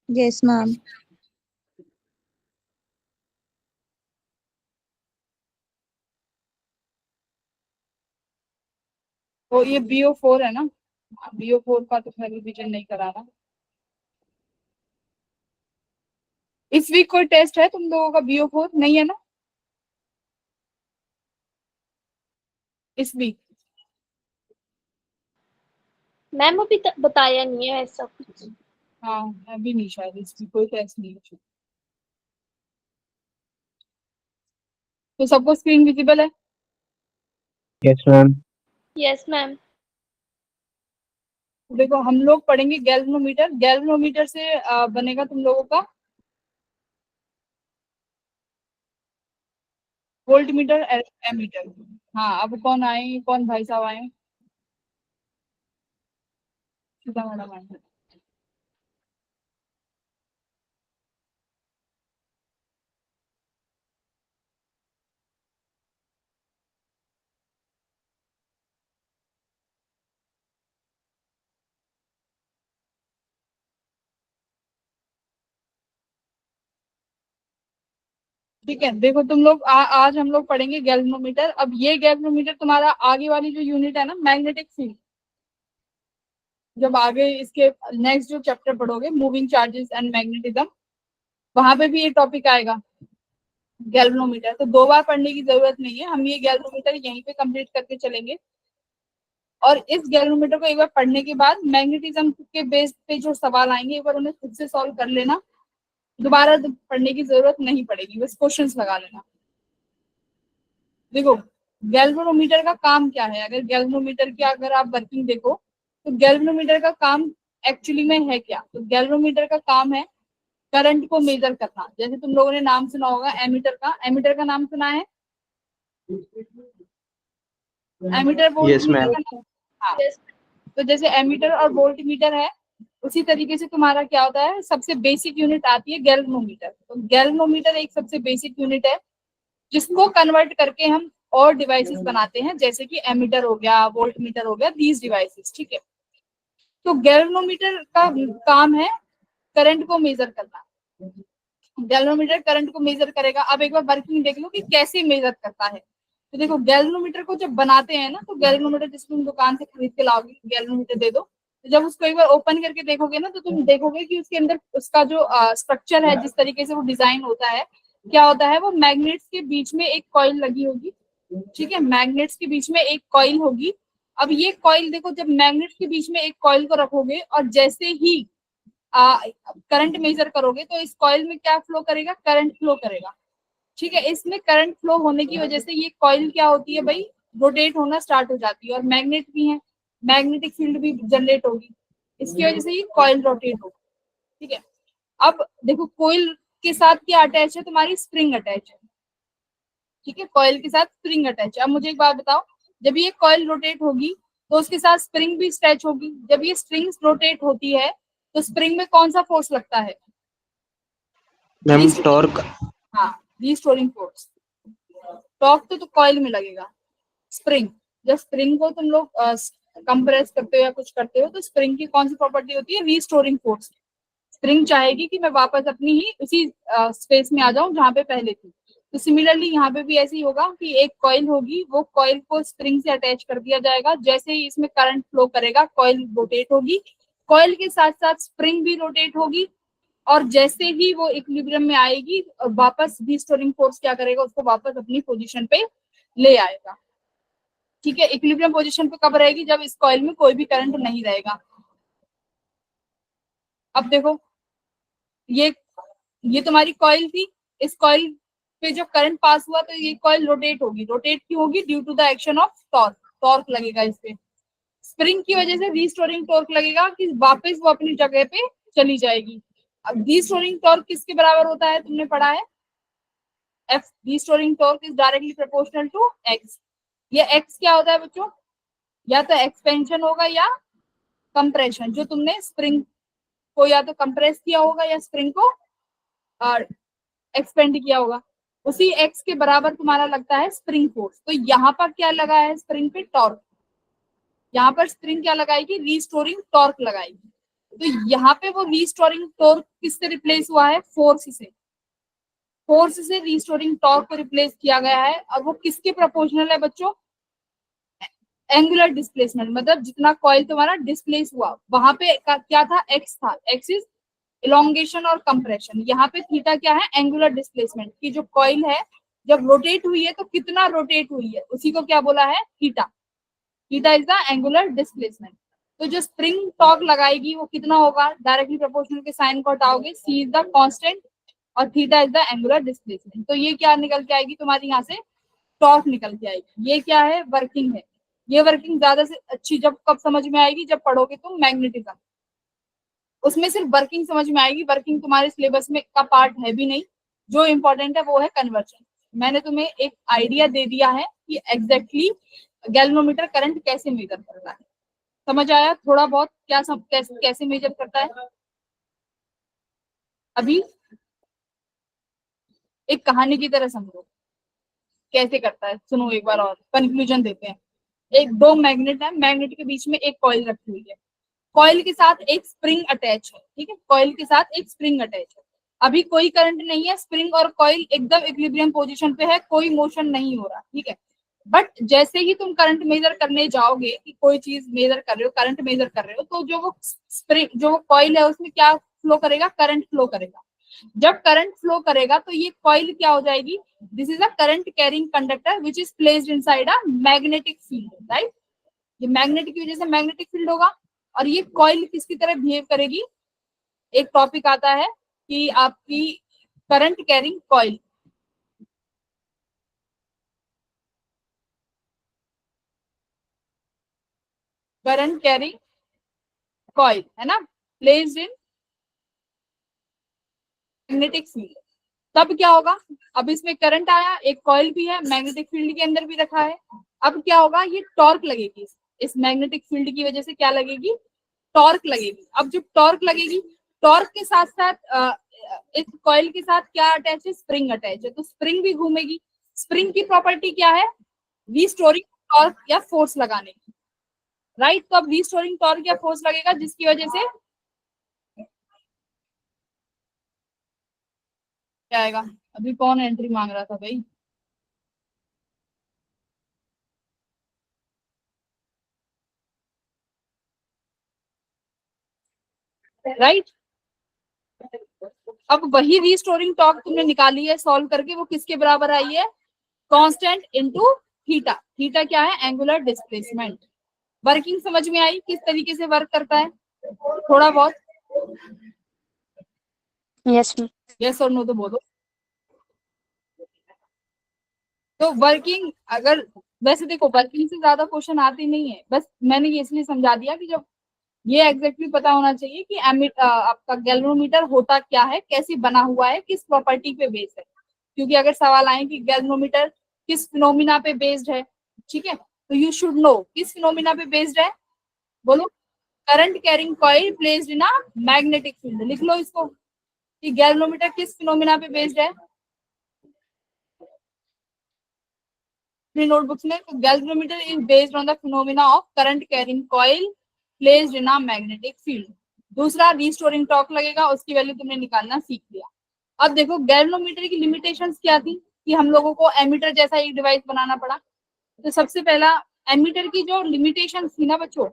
Yes, ma'am. तो ये BO4 है ना, BO4 का तो मैं रिविजन नहीं करा रहा। इस वीक कोई टेस्ट है तुम लोगों का BO4 नहीं है ना इस वीक? मैम अभी तक बताया नहीं है ऐसा कुछ। हाँ अभी नहीं, शायद इस वीक कोई टेस्ट नहीं है। तो सबको स्क्रीन विजिबल है? Yes ma'am. Yes ma'am. देखो हम लोग पढ़ेंगे गैल्वेनोमीटर। गैल्वेनोमीटर से बनेगा तुम लोगों का वोल्टमीटर, एमीटर। हाँ अब कौन आए, कौन भाई साहब आए? सीधा मैडम आए। ठीक है, देखो तुम लोग आज हम लोग पढ़ेंगे गैल्वेनोमीटर। अब ये गैल्वेनोमीटर तुम्हारा आगे वाली जो यूनिट है ना, मैग्नेटिक फील्ड, जब आगे इसके नेक्स्ट जो चैप्टर पढ़ोगे मूविंग चार्जेस एंड मैग्नेटिज्म, वहां पे भी ये टॉपिक आएगा गैल्वेनोमीटर। तो दो बार पढ़ने की जरूरत नहीं है, हम ये गैल्वेनोमीटर यहीं पे कंप्लीट करके चलेंगे। और इस गैल्वेनोमीटर को एक बार पढ़ने के बाद मैग्नेटिज्म के बेस पे जो सवाल आएंगे एक बार उन्हें खुद से सॉल्व कर लेना, दोबारा पढ़ने की जरूरत नहीं पड़ेगी, बस क्वेश्चंस लगा लेना। देखो गैल्वेनोमीटर का काम क्या है, अगर गैल्वेनोमीटर की अगर आप वर्किंग देखो तो गैल्वेनोमीटर का काम एक्चुअली में है क्या? तो गैल्वेनोमीटर का काम है करंट को मेजर करना। जैसे तुम लोगों ने नाम सुना होगा एमीटर का, एमीटर का नाम सुना है? Ammeter yes voltmeter ma'am. का नाम। हाँ, तो जैसे एमीटर और वोल्टमीटर है, उसी तरीके से तुम्हारा क्या होता है, सबसे बेसिक यूनिट आती है गैल्वेनोमीटर। तो गैल्वेनोमीटर एक सबसे बेसिक यूनिट है जिसको कन्वर्ट करके हम और डिवाइसेस बनाते हैं, जैसे कि एमीटर हो गया, वोल्टमीटर हो गया, दीज डिवाइसेस। ठीक है, तो गैल्वेनोमीटर का काम है करंट को मेजर करना। गैल्वेनोमीटर करंट को मेजर करेगा। अब एक बार वर्किंग देख लो कि कैसे मेजर करता है। तो देखो गैल्वेनोमीटर को जब बनाते हैं ना, तो गैल्वेनोमीटर जिस तुम दुकान से खरीद के लाओगे, गैल्वेनोमीटर दे दो, तो जब उसको एक बार ओपन करके देखोगे ना, तो तुम देखोगे कि उसके अंदर उसका जो स्ट्रक्चर है, जिस तरीके से वो डिजाइन होता है, क्या होता है, वो मैग्नेट्स के बीच में एक कॉइल लगी होगी। ठीक है, मैग्नेट्स के बीच में एक कॉइल होगी। अब ये कॉइल देखो, जब मैग्नेट्स के बीच में एक कॉइल को रखोगे और जैसे ही करंट मेजर करोगे, तो इस कॉइल में क्या फ्लो करेगा, करंट फ्लो करेगा। ठीक है, इसमें करंट फ्लो होने की वजह से ये कॉइल क्या होती है भाई, रोटेट होना स्टार्ट हो जाती है, और मैग्नेट भी है, मैग्नेटिक फील्ड भी जनरेट होगी, इसकी वजह से ये कॉइल रोटेट होगी। ठीक है, अब देखो कॉइल के साथ क्या अटैच है, तुम्हारी स्प्रिंग अटैच है। ठीक है, कॉइल के साथ स्प्रिंग अटैच है। अब मुझे एक बात बताओ, जब ये कॉइल रोटेट होगी तो उसके साथ स्प्रिंग भी स्ट्रेच होगी। जब ये स्प्रिंग रोटेट होती है तो स्प्रिंग में कौन सा फोर्स लगता है? Ma'am torque. हाँ, रीस्टोरिंग फोर्स। टॉर्क तो कॉइल में लगेगा। स्प्रिंग, जब स्प्रिंग को तुम लोग कंप्रेस करते हो या कुछ करते हो, तो स्प्रिंग की कौन सी प्रॉपर्टी होती है, रीस्टोरिंग फोर्स। स्प्रिंग चाहेगी कि मैं वापस अपनी ही उसी स्पेस में आ जाऊं जहां पे पहले थी। तो सिमिलरली यहाँ पे भी ऐसे ही होगा कि एक कॉइल होगी, वो कॉइल को स्प्रिंग से अटैच कर दिया जाएगा। जैसे ही इसमें करंट फ्लो करेगा, कॉइल रोटेट होगी, कॉइल के साथ साथ स्प्रिंग भी रोटेट होगी, और जैसे ही वो इक्विलिब्रियम में आएगी, वापस रीस्टोरिंग फोर्स क्या करेगा, उसको वापस अपनी पोजीशन पे ले आएगा। ठीक है, इक्विलिब्रियम पोजीशन पे कब रहेगी, जब इस कॉइल में कोई भी करंट नहीं रहेगा। अब देखो ये ये तुम्हारी कॉइल थी, इस कॉइल पे जब करंट पास हुआ तो ये कॉइल रोटेट होगी। रोटेट क्यों होगी? Due to the action of torque. Torque लगेगा इस पे, स्प्रिंग की वजह से रीस्टोरिंग टॉर्क लगेगा कि वापस वो अपनी जगह पे चली जाएगी। अब रीस्टोरिंग टॉर्क किसके बराबर होता है, तुमने पढ़ा है, F. Restoring torque is directly proportional to X. ये एक्स क्या होता है बच्चों, या तो एक्सपेंशन होगा या कंप्रेशन। जो तुमने स्प्रिंग को या तो कंप्रेस किया होगा या स्प्रिंग को एक्सपेंड किया होगा, उसी एक्स के बराबर तुम्हारा लगता है स्प्रिंग फोर्स। तो यहाँ पर क्या लगा है, स्प्रिंग पे टॉर्क। यहाँ पर स्प्रिंग क्या लगाएगी, रीस्टोरिंग टॉर्क लगाएगी। तो यहाँ पे वो रीस्टोरिंग टॉर्क किससे रिप्लेस हुआ है? फोर्स से रीस्टोरिंग टॉर्क को रिप्लेस किया गया है। और वो किसके प्रोपोर्शनल है बच्चों? एंगुलर डिस्प्लेसमेंट, मतलब जितना कॉइल तुम्हारा डिस्प्लेस हुआ वहां पे क्या था? एक्स था। एक्स इज इलोंगेशन और कंप्रेशन। यहाँ पे थीटा क्या है? एंगुलर डिस्प्लेसमेंट की जो कॉइल है जब रोटेट हुई है तो कितना रोटेट हुई है उसी को क्या बोला है? Theta. Theta is the angular displacement. तो जो स्प्रिंग टॉर्क लगाएगी वो कितना होगा? डायरेक्टली प्रोपोर्शनल के साइन को हटाओगे, सी इज द कांस्टेंट और theta is the angular displacement. तो ये क्या निकल के आएगी तुम्हारी? यहाँ से टॉर्क निकल के आएगी। ये क्या है? वर्किंग है। ये वर्किंग ज्यादा से अच्छी जब कब समझ में आएगी? जब पढ़ोगे तुम मैग्नेटिज्म, उसमें सिर्फ वर्किंग समझ में आएगी। वर्किंग तुम्हारे सिलेबस में का पार्ट है भी नहीं। जो इंपॉर्टेंट है वो है कन्वर्जन। मैंने तुम्हें एक आइडिया दे दिया है कि एग्जैक्टली गैल्वेनोमीटर करंट कैसे मेजर करता है। समझ आया थोड़ा बहुत क्या कैसे मेजर करता है? अभी एक कहानी की तरह समझो कैसे करता है। सुनो एक बार और कंक्लूजन देते हैं। एक दो मैग्नेट है, मैग्नेट के बीच में एक कॉइल रखी हुई है। कॉइल के साथ एक स्प्रिंग अटैच है, ठीक है? कॉइल के साथ एक स्प्रिंग अटैच है। अभी कोई करंट नहीं है, स्प्रिंग और कॉइल एकदम इक्विलिब्रियम पोजीशन पे है, कोई मोशन नहीं हो रहा, ठीक है? बट जैसे ही तुम करंट मेजर करने जाओगे कि कोई चीज मेजर कर रहे हो, करंट मेजर कर रहे हो, तो जो वो स्प्रिंग जो वो कॉइल है उसमें क्या फ्लो करेगा? करंट फ्लो करेगा। जब करंट फ्लो करेगा तो ये कॉइल क्या हो जाएगी? This is a current carrying conductor which is placed inside a magnetic field, right? ये मैग्नेट की वजह से मैग्नेटिक फील्ड होगा। और ये कॉइल किसकी तरह बिहेव करेगी? एक टॉपिक आता है कि आपकी current carrying coil. Current carrying coil है ना, प्लेस्ड इन मैग्नेटिक फील्ड। तब क्या होगा? अब इसमें करंट आया, एक कॉइल भी है, मैग्नेटिक फील्ड के अंदर भी रखा है। अब क्या होगा? ये टॉर्क लगेगी। इस मैग्नेटिक फील्ड की वजह से क्या लगेगी? टॉर्क लगेगी। अब जब टॉर्क लगेगी, टॉर्क के साथ साथ इस कॉइल के साथ क्या अटैच है? स्प्रिंग अटैच है। तो स्प्रिंग भी घूमेगी। स्प्रिंग की प्रॉपर्टी क्या है? रीस्टोरिंग टॉर्क या फोर्स लगाने की, राइट? तो अब रीस्टोरिंग टॉर्क या फोर्स लगेगा जिसकी वजह से क्या आएगा? अभी कौन एंट्री मांग रहा था भाई? राइट। अब वही रीस्टोरिंग टॉर्क तुमने निकाली है सॉल्व करके, वो किसके बराबर आई है? Constant into theta. थीटा क्या है? Angular displacement. वर्किंग समझ में आई किस तरीके से वर्क करता है? थोड़ा बहुत यस मैम। यस और नो तो बोलो। तो वर्किंग अगर, वैसे देखो वर्किंग से ज्यादा क्वेश्चन आते नहीं है, बस मैंने ये इसलिए समझा दिया कि जब ये एग्जैक्टली पता होना चाहिए कि आपका गैल्वेनोमीटर होता क्या है, कैसे बना हुआ है, किस प्रॉपर्टी पे बेस्ड है। क्योंकि अगर सवाल आए कि गैल्वेनोमीटर किस फिनोमिना पे बेस्ड है, ठीक है, तो यू शुड नो किस फिनोमिना पे बेस्ड है। बोलो। Current carrying coil placed in a magnetic field. लिख लो इसको कि गैल्वेनोमीटर किस फिनोमिना पे बेस्ड है अपनी नोटबुक्स में। तो galvanometer is based on the phenomena of current carrying coil placed in a magnetic field. दूसरा रीस्टोरिंग टॉर्क लगेगा, उसकी वैल्यू तुमने निकालना सीख लिया। अब देखो गैल्वेनोमीटर की लिमिटेशंस क्या थी कि हम लोगों को एमीटर जैसा एक डिवाइस बनाना पड़ा। तो सबसे पहला एमीटर की जो लिमिटेशन थी ना बच्चों,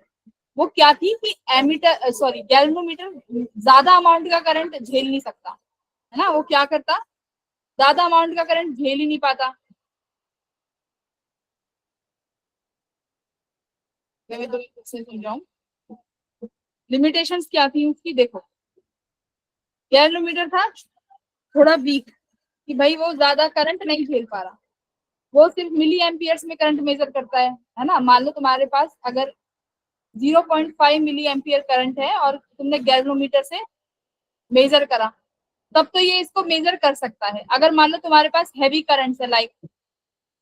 वो क्या थी कि एमीटर सॉरी गैल्वेनोमीटर ज्यादा अमाउंट का करंट झेल नहीं सकता, है ना? वो क्या करता? ज्यादा अमाउंट का करंट झेल ही नहीं पाता। मैं तुम्हें खुद से समझाऊं लिमिटेशंस क्या थी उसकी। देखो गैल्वेनोमीटर था थोड़ा वीक कि भाई वो ज्यादा करंट नहीं झेल पा रहा। वो सिर्फ मिली एम्पियर्स में करंट मेजर करता है ना? मान लो तुम्हारे पास अगर 0.5 मिली एम्पियर करंट है और तुमने गैल्वेनोमीटर से मेजर करा, तब तो ये इसको मेजर कर सकता है। अगर मान लो तुम्हारे पास हैवी करंट है लाइक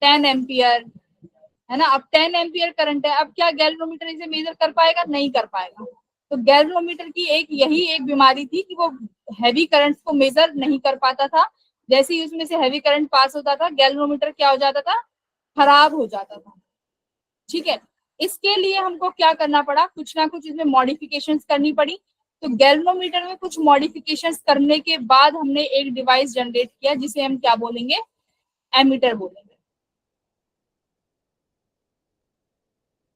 10 एम्पियर, है ना? अब 10 एम्पियर करंट है, अब क्या गैल्वेनोमीटर इसे मेजर कर पाएगा? नहीं कर पाएगा। तो गैल्वेनोमीटर की यही एक बीमारी थी कि वो हैवी करंट को मेजर नहीं कर पाता था। जैसे ही उसमें से हैवी करंट पास होता था, गैल्वेनोमीटर क्या हो जाता था? खराब हो जाता था। ठीक है, इसके लिए हमको क्या करना पड़ा? कुछ ना कुछ इसमें मॉडिफिकेशंस करनी पड़ी। तो गैल्वेनोमीटर में कुछ मॉडिफिकेशंस करने के बाद हमने एक डिवाइस जनरेट किया जिसे हम क्या बोलेंगे, एमीटर बोलेंगे।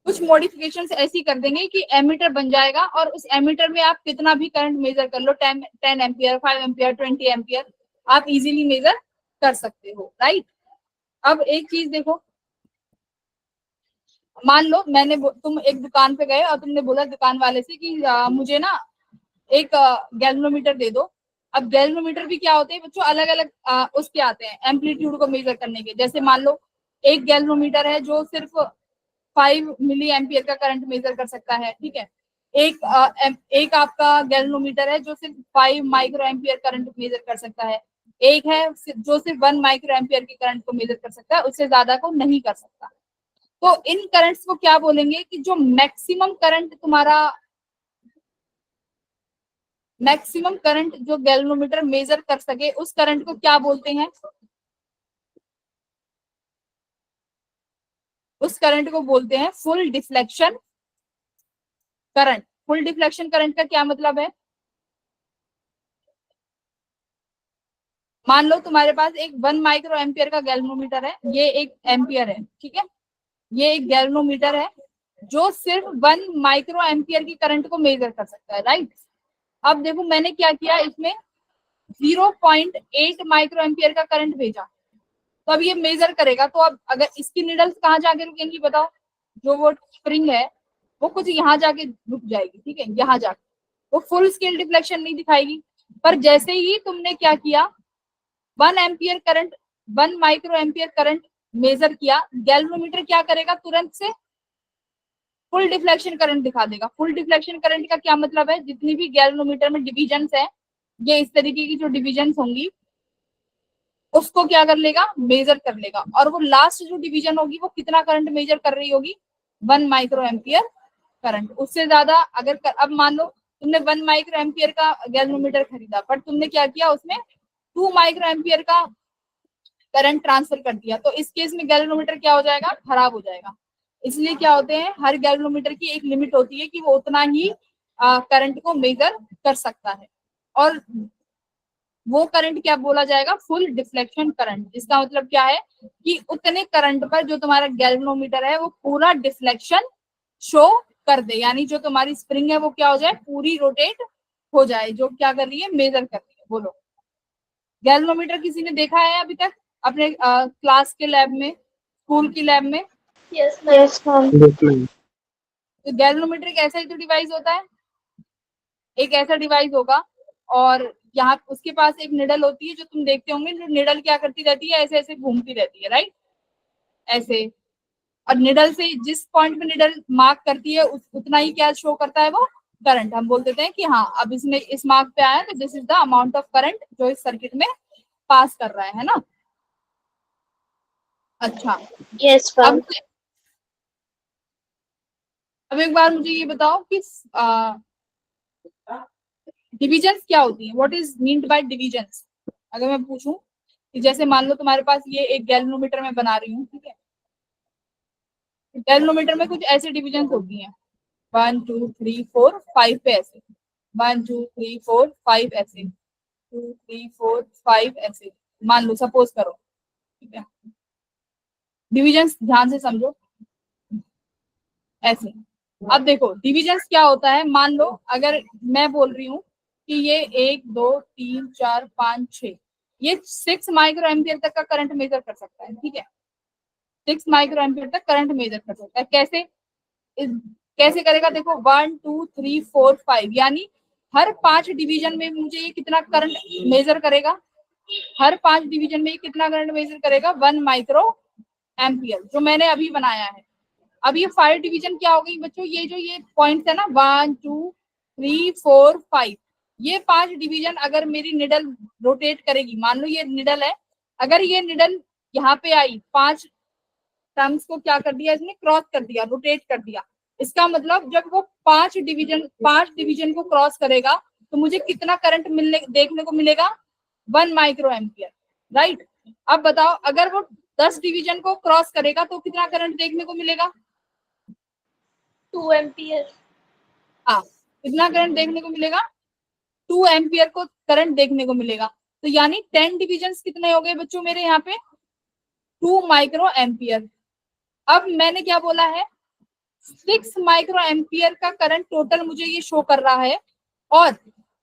कुछ मॉडिफिकेशंस ऐसी कर देंगे कि एमीटर बन जाएगा और उस एमीटर में आप कितना भी करंट मेजर कर लो, 10 एम्पियर, 5 एम्पियर, 20 एम्पियर, आप इजीली मेजर कर सकते हो, राइट। अब एक चीज देखो, मान लो तुम एक दुकान पे गए और तुमने बोला दुकान वाले से कि मुझे ना एक गैल्वेनोमीटर दे दो। अब गैल्वेनोमीटर भी क्या होते हैं बच्चों, अलग अलग उसके आते हैं एम्पलीट्यूड को मेजर करने के। जैसे मान लो एक गैल्वेनोमीटर है जो सिर्फ 5 मिली एम्पियर का करंट मेजर कर सकता है, ठीक है। एक आपका गैल्वेनोमीटर है जो सिर्फ 5 माइक्रो एम्पियर करंट मेजर कर सकता है। एक है जो सिर्फ 1 माइक्रो एम्पियर के करंट को मेजर कर सकता है, उससे ज्यादा को नहीं कर सकता। तो इन करंट्स को क्या बोलेंगे कि जो मैक्सिमम करंट जो गैल्वेनोमीटर मेजर कर सके उस करंट को क्या बोलते हैं, उस करंट को बोलते हैं full deflection current. Full deflection current का क्या मतलब है, मान लो तुम्हारे पास एक 1 माइक्रो एम्पियर का गैल्वेनोमीटर है, ये एक एम्पियर है, ठीक है। ये एक गैल्वेनोमीटर है जो सिर्फ 1 माइक्रो एम्पियर की करंट को मेजर कर सकता है, राइट। अब देखो मैंने क्या किया, इसमें 0.8 माइक्रो एम्पियर का करंट भेजा, तो अब ये मेजर करेगा। तो अब अगर इसकी निडल्स कहाँ जाके रुकेंगी बताओ, जो वो स्प्रिंग है वो कुछ यहाँ जाके रुक जाएगी, ठीक है, यहाँ जाके वो फुल स्केल डिफ्लेक्शन नहीं दिखाएगी। पर जैसे ही तुमने क्या किया, 1 ampere current, 1 micro ampere current measure किया, गैल्वेनोमीटर क्या करेगा, तुरंत से फुल डिफ्लेक्शन करंट दिखा देगा। फुल डिफ्लेक्शन करंट का क्या मतलब है, जितनी भी गैल्वेनोमीटर में डिविजन्स है, ये इस तरीके की जो डिविजन्स होंगी उसको क्या कर लेगा, मेजर कर लेगा। और वो लास्ट जो डिवीजन होगी वो कितना करंट मेजर कर रही होगी, 1 माइक्रो एम्पियर करंट। उससे ज्यादा अगर अब मान लो तुमने 1 माइक्रो एम्पियर का गैल्वेनोमीटर खरीदा, पर तुमने क्या किया, उसमें 2 माइक्रो एम्पियर का करंट ट्रांसफर कर दिया, तो इस केस में गैल्वेनोमीटर क्या हो जाएगा, खराब हो जाएगा। इसलिए क्या होते हैं, हर गैल्वेनोमीटर की एक लिमिट होती है कि वो उतना ही करंट को मेजर कर सकता है। और वो करंट क्या बोला जाएगा, फुल डिफ्लेक्शन करंट। जिसका मतलब क्या है कि उतने करंट पर जो तुम्हारा गैल्वेनोमीटर है वो पूरा डिफ्लेक्शन शो कर दे, यानी जो तुम्हारी स्प्रिंग है वो क्या हो जाए, पूरी रोटेट हो जाए, जो क्या कर रही है, मेजर कर रही है। बोलो, गैल्वेनोमीटर किसी ने देखा है अभी तक अपने क्लास के लैब में, स्कूल की लैब में? Yes ma'am. तो गैल्वेनोमीटर एक ऐसा ही तो डिवाइस होता है, एक ऐसा डिवाइस होगा और यहाँ उसके पास एक निडल होती है, जो तुम देखते होंगे, जो निडल क्या करती रहती है, ऐसे ऐसे घूमती रहती है, राइट, ऐसे। और निडल से जिस पॉइंट पे निडल मार्क करती है उतना ही क्या शो करता है, वो करंट। हम बोल देते हैं कि हाँ अब इसने इस मार्क पे आया तो this is the amount of current जो इस सर्किट में पास कर रहा है ना। अच्छा, यस मैम। अब एक बार मुझे ये बताओ कि डिविजन्स क्या होती है, what is meant by divisions. अगर मैं पूछूं कि जैसे मान लो तुम्हारे पास ये एक गैल्वेनोमीटर में बना रही हूँ, ठीक है, गैल्वेनोमीटर में कुछ ऐसे डिविजन्स होती हैं, 1 2 3 4 5 पे ऐसे, 1 2 3 4 5 ऐसे, 2 3 4 5 ऐसे, मान लो सपोज करो, ठीक है। डिविजन्स ध्यान से समझो, ऐसे। अब देखो डिविजन्स क्या होता है, मान लो अगर मैं बोल रही हूँ कि ये 1 2 3 4 5 6, ये 6 माइक्रो एम्पियर तक का करंट मेजर कर सकता है, ठीक है, 6 माइक्रो एम्पियर तक करंट मेजर कर सकता है। कैसे कैसे करेगा, देखो 1 2 3 4 5, यानी हर 5 डिवीजन में मुझे ये कितना करंट मेजर करेगा, हर 5 डिवीजन में ये कितना करंट मेजर करेगा, 1 माइक्रो एम्पियर, जो मैंने अभी बनाया है। अब ये 5 डिवीजन क्या हो गई बच्चों, ये जो ये पॉइंट है ना 1 2 3 4 5, ये 5 डिवीजन अगर मेरी निडल रोटेट करेगी, मान लो ये निडल है, अगर ये निडल यहाँ पे आई, 5 टर्म्स को क्या कर दिया, इसने क्रॉस कर दिया, रोटेट कर दिया, इसका मतलब जब वो 5 डिवीजन को क्रॉस करेगा तो मुझे कितना करंट देखने को मिलेगा, 1 माइक्रो एम्पियर, राइट। अब बताओ अगर वो 10 डिवीजन को क्रॉस करेगा तो कितना करंट देखने को मिलेगा, 2 एम्पियर। हाँ, कितना करंट देखने को मिलेगा, 2 एम्पियर को करंट देखने को मिलेगा। तो यानी 10 डिविजन्स कितने हो गए बच्चों मेरे यहाँ पे? 2 माइक्रो एम्पियर। अब मैंने क्या बोला है, 6 माइक्रो एम्पियर का करंट टोटल मुझे ये शो कर रहा है, और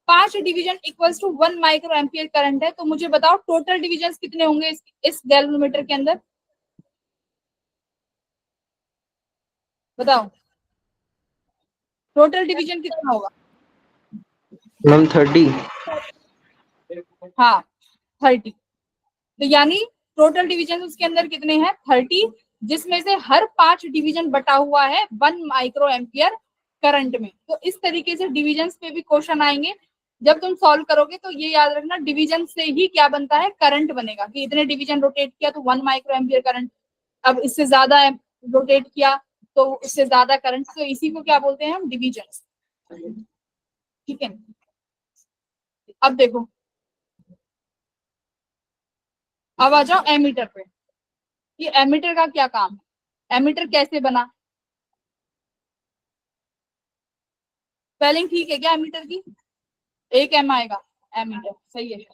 5 division equals to 1 micro ampere current है। तो मुझे बताओ टोटल डिविजन कितने होंगे इस गैल्वेनोमीटर के अंदर? बताओ टोटल डिवीजन कितना होगा? मैम 30। हाँ 30। तो यानी टोटल डिवीजन उसके अंदर कितने हैं? 30, जिसमें से हर 5 डिवीजन बटा हुआ है 1 माइक्रो एम्पियर करंट में। तो इस तरीके से डिविजन्स पे भी क्वेश्चन आएंगे। जब तुम सॉल्व करोगे तो ये याद रखना, डिवीजन से ही क्या बनता है? करंट बनेगा, कि इतने डिवीजन रोटेट किया तो 1 माइक्रो एम्पियर करंट, अब इससे ज्यादा रोटेट किया तो उससे ज्यादा करंट। तो इसी को क्या बोलते हैं हम? डिवीजन। ठीक है, अब देखो, अब आ जाओ एमीटर पे। ये एमीटर का क्या काम है? एमीटर कैसे बना? स्पेलिंग ठीक है क्या एमीटर की? एक एम आएगा, एमीटर सही है।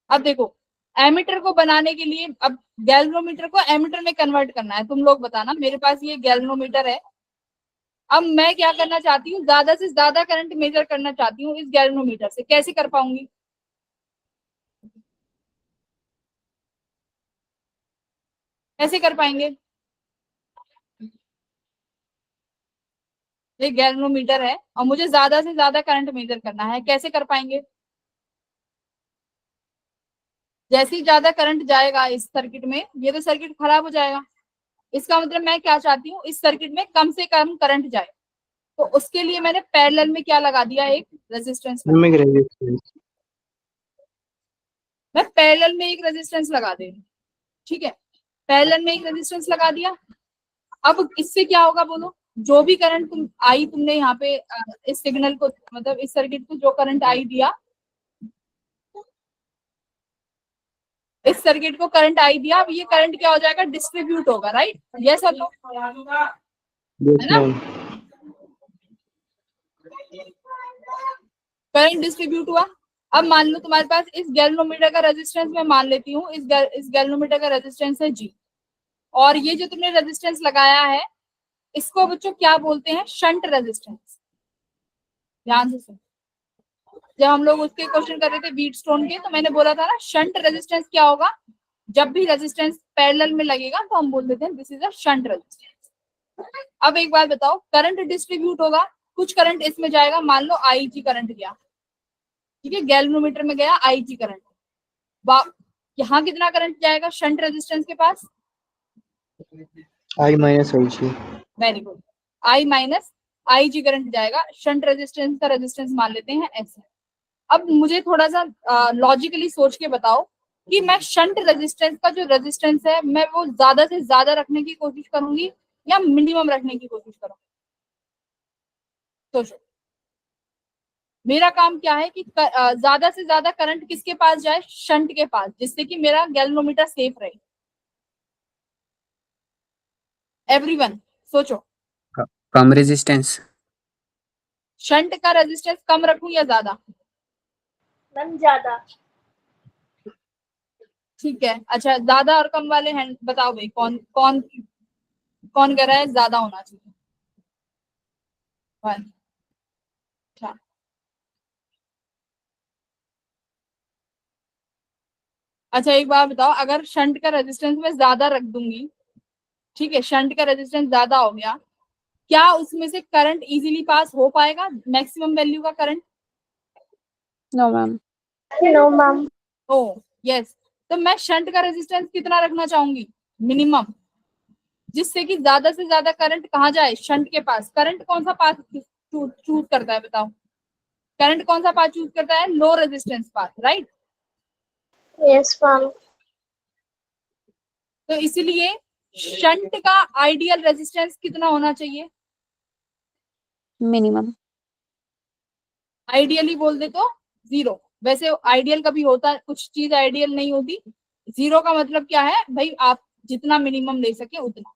अब देखो, एमीटर को बनाने के लिए अब गैल्वेनोमीटर को एमीटर में कन्वर्ट करना है। तुम लोग बताना, मेरे पास ये गैल्वेनोमीटर है। अब मैं क्या करना चाहती हूँ? ज्यादा से ज्यादा करंट मेजर करना चाहती हूँ इस गैल्वेनोमीटर से। कैसे कर पाऊंगी? कैसे कर पाएंगे? ये गैल्वेनोमीटर है और मुझे ज्यादा से ज्यादा करंट मेजर करना है, कैसे कर पाएंगे? जैसे ही ज्यादा करंट जाएगा इस सर्किट में, ये तो सर्किट खराब हो जाएगा। इसका मतलब मैं क्या चाहती हूँ? इस सर्किट में कम से कम करंट जाए। तो उसके लिए मैंने पैरेलल में क्या लगा दिया? एक रेजिस्टेंस। मैम एक रेजिस्टेंस। मैं पैरेलल में एक रेजिस्टेंस लगा दे रही हूँ। ठीक है, पैरेलल में एक रेजिस्टेंस लगा दिया। अब इससे क्या होगा बोलो? जो भी करंट तुमने यहाँ पे इस सिग्नल को, मतलब इस सर्किट को जो करंट आई दिया, इस सर्किट को करंट आई दिया, अब ये करंट क्या हो जाएगा? डिस्ट्रीब्यूट होगा, राइट? यस और नो? यस है ना? मैम। करंट डिस्ट्रीब्यूट हुआ। अब मान लो तुम्हारे पास इस गैल्वेनोमीटर का रेजिस्टेंस, मैं मान लेती हूँ इस गैल्वेनोमीटर का रेजिस्टेंस है जी, और ये जो तुमने रेजिस्टेंस लगाया है इसको बच्चों क्या बोलते हैं? Shunt resistance. ध्यान से सुनो, जब हम लोग उसके क्वेश्चन कर रहे थे व्हीटस्टोन के, तो मैंने बोला था ना शंट रेजिस्टेंस क्या होगा? जब भी रेजिस्टेंस पैरेलल में लगेगा तो हम बोल देते हैं this is a shunt resistance. अब एक बात बताओ, करंट डिस्ट्रीब्यूट होगा, कुछ करंट इसमें जाएगा, मान लो आई जी करंट गया, ठीक है, गैल्वेनोमीटर में गया आई जी करंट। यहाँ कितना करंट जाएगा शंट रेजिस्टेंस के पास? I minus I G. Very good, I minus I G current जाएगा। शंट रेजिस्टेंस का रेजिस्टेंस मान लेते हैं एस। अब मुझे थोड़ा सा लॉजिकली सोच के बताओ कि मैं शंट रेजिस्टेंस का जो रेजिस्टेंस है मैं वो ज्यादा से ज्यादा रखने की कोशिश करूंगी या मिनिमम रखने की कोशिश करूंगी? सोचो, मेरा काम क्या है कि ज्यादा से ज्यादा करंट किसके पास जाए? शंट के पास, जिससे कि मेरा गैल्वेनोमीटर सेफ रहे। एवरीवन सोचो, कम रेजिस्टेंस। शंट का रेजिस्टेंस कम रखूं या ज्यादा? मैम ज्यादा। ठीक है, अच्छा ज्यादा और कम वाले हैंड बताओ भाई, कौन कौन कौन कह रहा है ज्यादा होना चाहिए? वन। अच्छा, अच्छा एक बात बताओ, अगर शंट का रेजिस्टेंस मैं ज्यादा रख दूंगी, ठीक है, शंट का रेजिस्टेंस ज्यादा हो गया, क्या उसमें से करंट इजीली पास हो पाएगा मैक्सिमम वैल्यू का current? No ma'am. No ma'am. Oh yes. तो मैं शंट का रेजिस्टेंस कितना रखना चाहूंगी? मिनिमम, जिससे कि ज्यादा से ज्यादा करंट कहाँ जाए? शंट के पास। करंट कौन सा पाथ चूज करता है बताओ? करंट कौन सा पाथ चूज करता है? Low resistance path, right? Yes ma'am. तो इसीलिए शंट का आइडियल रेजिस्टेंस कितना होना चाहिए? मिनिमम। आइडियली बोल दे तो 0। वैसे आइडियल कभी होता है, कुछ चीज आइडियल नहीं होती। 0 का मतलब क्या है भाई? आप जितना मिनिमम ले सके उतना।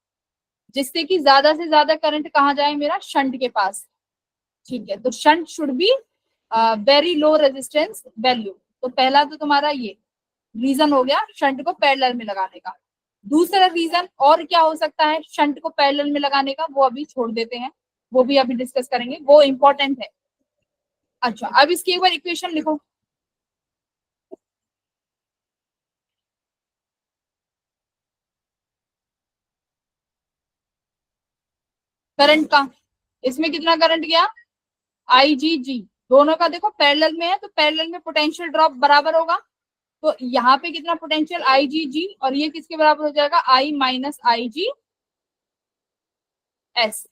जिससे कि ज्यादा से ज्यादा करंट कहाँ जाए, मेरा शंट के पास। ठीक है, तो shunt should be very low resistance value. तो पहला तो तुम्हारा ये रीजन हो गया शंट को पैरेलल में लगाने का। दूसरा रीजन और क्या हो सकता है शंट को पैरेलल में लगाने का, वो अभी छोड़ देते हैं, वो भी अभी डिस्कस करेंगे, वो इंपॉर्टेंट है। अच्छा, अब इसकी एक बार इक्वेशन लिखो करंट का। इसमें कितना करंट गया, IgG, दोनों का देखो पैरेलल में है, तो पैरेलल में पोटेंशियल ड्रॉप बराबर होगा। तो यहाँ पे कितना पोटेंशियल IgG, और ये किसके बराबर हो जाएगा, I माइनस IG S।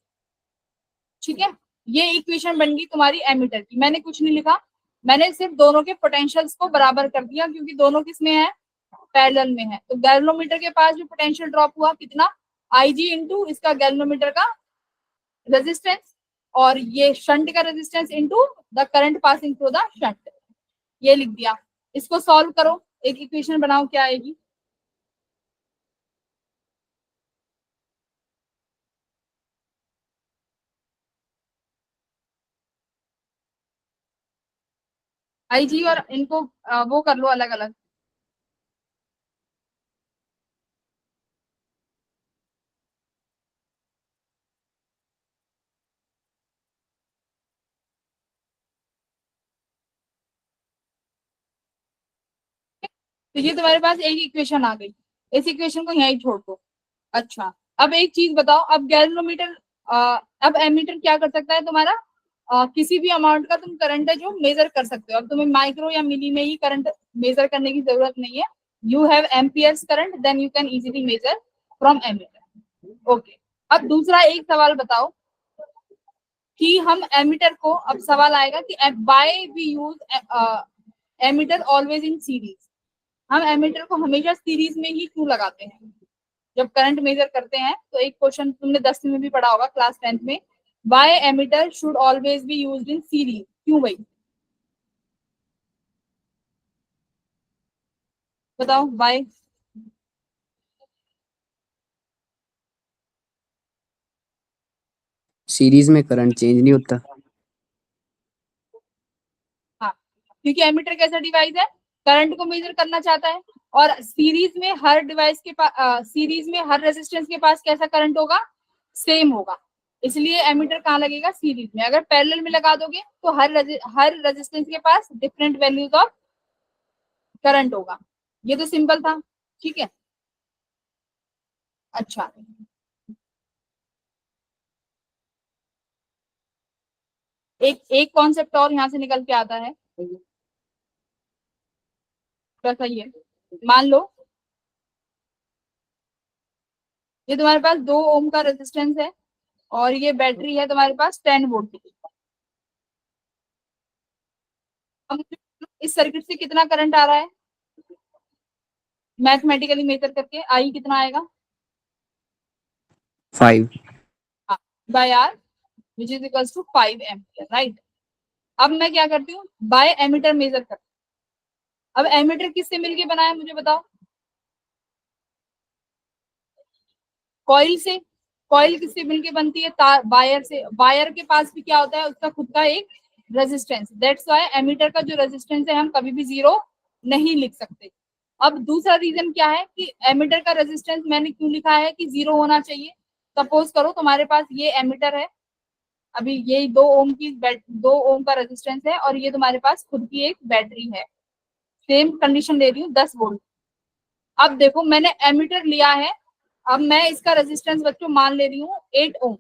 ठीक है, ये इक्वेशन बन गई तुम्हारी एमीटर की। मैंने कुछ नहीं लिखा, मैंने सिर्फ दोनों के पोटेंशियल्स को बराबर कर दिया, क्योंकि दोनों किसमें है, पैरेलल में है। तो गैल्वेनोमीटर के पास जो पोटेंशियल ड्रॉप हुआ कितना, IG इंटू इसका गैल्वेनोमीटर का रेजिस्टेंस, और ये शंट का resistance into the current passing through the shunt, ये लिख दिया। इसको सॉल्व करो, एक इक्वेशन बनाओ, क्या आएगी, IG और इनको वो कर लो अलग अलग। तो ये तुम्हारे पास एक इक्वेशन आ गई, इस इक्वेशन को यहीं छोड़ दो। अच्छा, अब एक चीज बताओ, अब गैल्वेनोमीटर अब एमीटर क्या कर सकता है तुम्हारा, किसी भी अमाउंट का तुम करंट है जो मेजर कर सकते हो। अब तुम्हें माइक्रो या मिली में ही करंट मेजर करने की जरूरत नहीं है, you have amperes current, then you can easily measure from ammeter. Okay, अब दूसरा एक सवाल बताओ कि हम एमीटर को, अब सवाल आएगा कि why we use ammeter always in series, हम एमीटर को हमेशा सीरीज में ही क्यों लगाते हैं जब करंट मेजर करते हैं। तो एक क्वेश्चन तुमने 10वीं में भी पढ़ा होगा, क्लास 10th में, why ammeter should always be used in series, क्यों भाई बताओ व्हाई। सीरीज में करंट चेंज नहीं होता। हाँ, क्योंकि एमीटर कैसा डिवाइस है, करंट को मेजर करना चाहता है, और सीरीज में हर डिवाइस के पास, सीरीज में हर रेजिस्टेंस के पास कैसा करंट होगा, सेम होगा। इसलिए एमीटर कहाँ लगेगा, सीरीज में। अगर पैरेलल में लगा दोगे तो हर रेजिस्टेंस के पास डिफरेंट वैल्यूज ऑफ करंट होगा। ये तो सिंपल था, ठीक है। अच्छा, एक एक कॉन्सेप्ट और यहाँ से निकल के आता है, वैसा ही है। मान लो ये तुम्हारे पास 2 ओम का रेजिस्टेंस है, और ये बैटरी है तुम्हारे पास 10 वोल्ट की। अब इस सर्किट से कितना करंट आ रहा है, मैथमेटिकली मेजर करके आई कितना आएगा, 5। By R which is equals to 5 ampere, right. अब मैं क्या करती हूँ, बाय एमीटर मेजर करती हूँ। अब एमीटर किससे मिलके बना है मुझे बताओ, कॉइल से। कॉइल किससे मिलके बनती है, तार, वायर से। वायर के पास भी क्या होता है, उसका खुद का एक रेजिस्टेंस, दैट्स व्हाई एमीटर का जो रेजिस्टेंस है हम कभी भी 0 नहीं लिख सकते। अब दूसरा रीजन क्या है कि एमीटर का रेजिस्टेंस मैंने क्यों लिखा है कि 0 होना चाहिए। सपोज करो तुम्हारे पास ये एमीटर है, अभी ये 2 ओम का रेजिस्टेंस है, और ये तुम्हारे पास खुद की एक बैटरी है, सेम कंडीशन ले रही हूँ 10 वोल्ट। अब देखो मैंने एमीटर लिया है, अब मैं इसका रेजिस्टेंस बच्चों मान ले रही हूँ 8 ओम,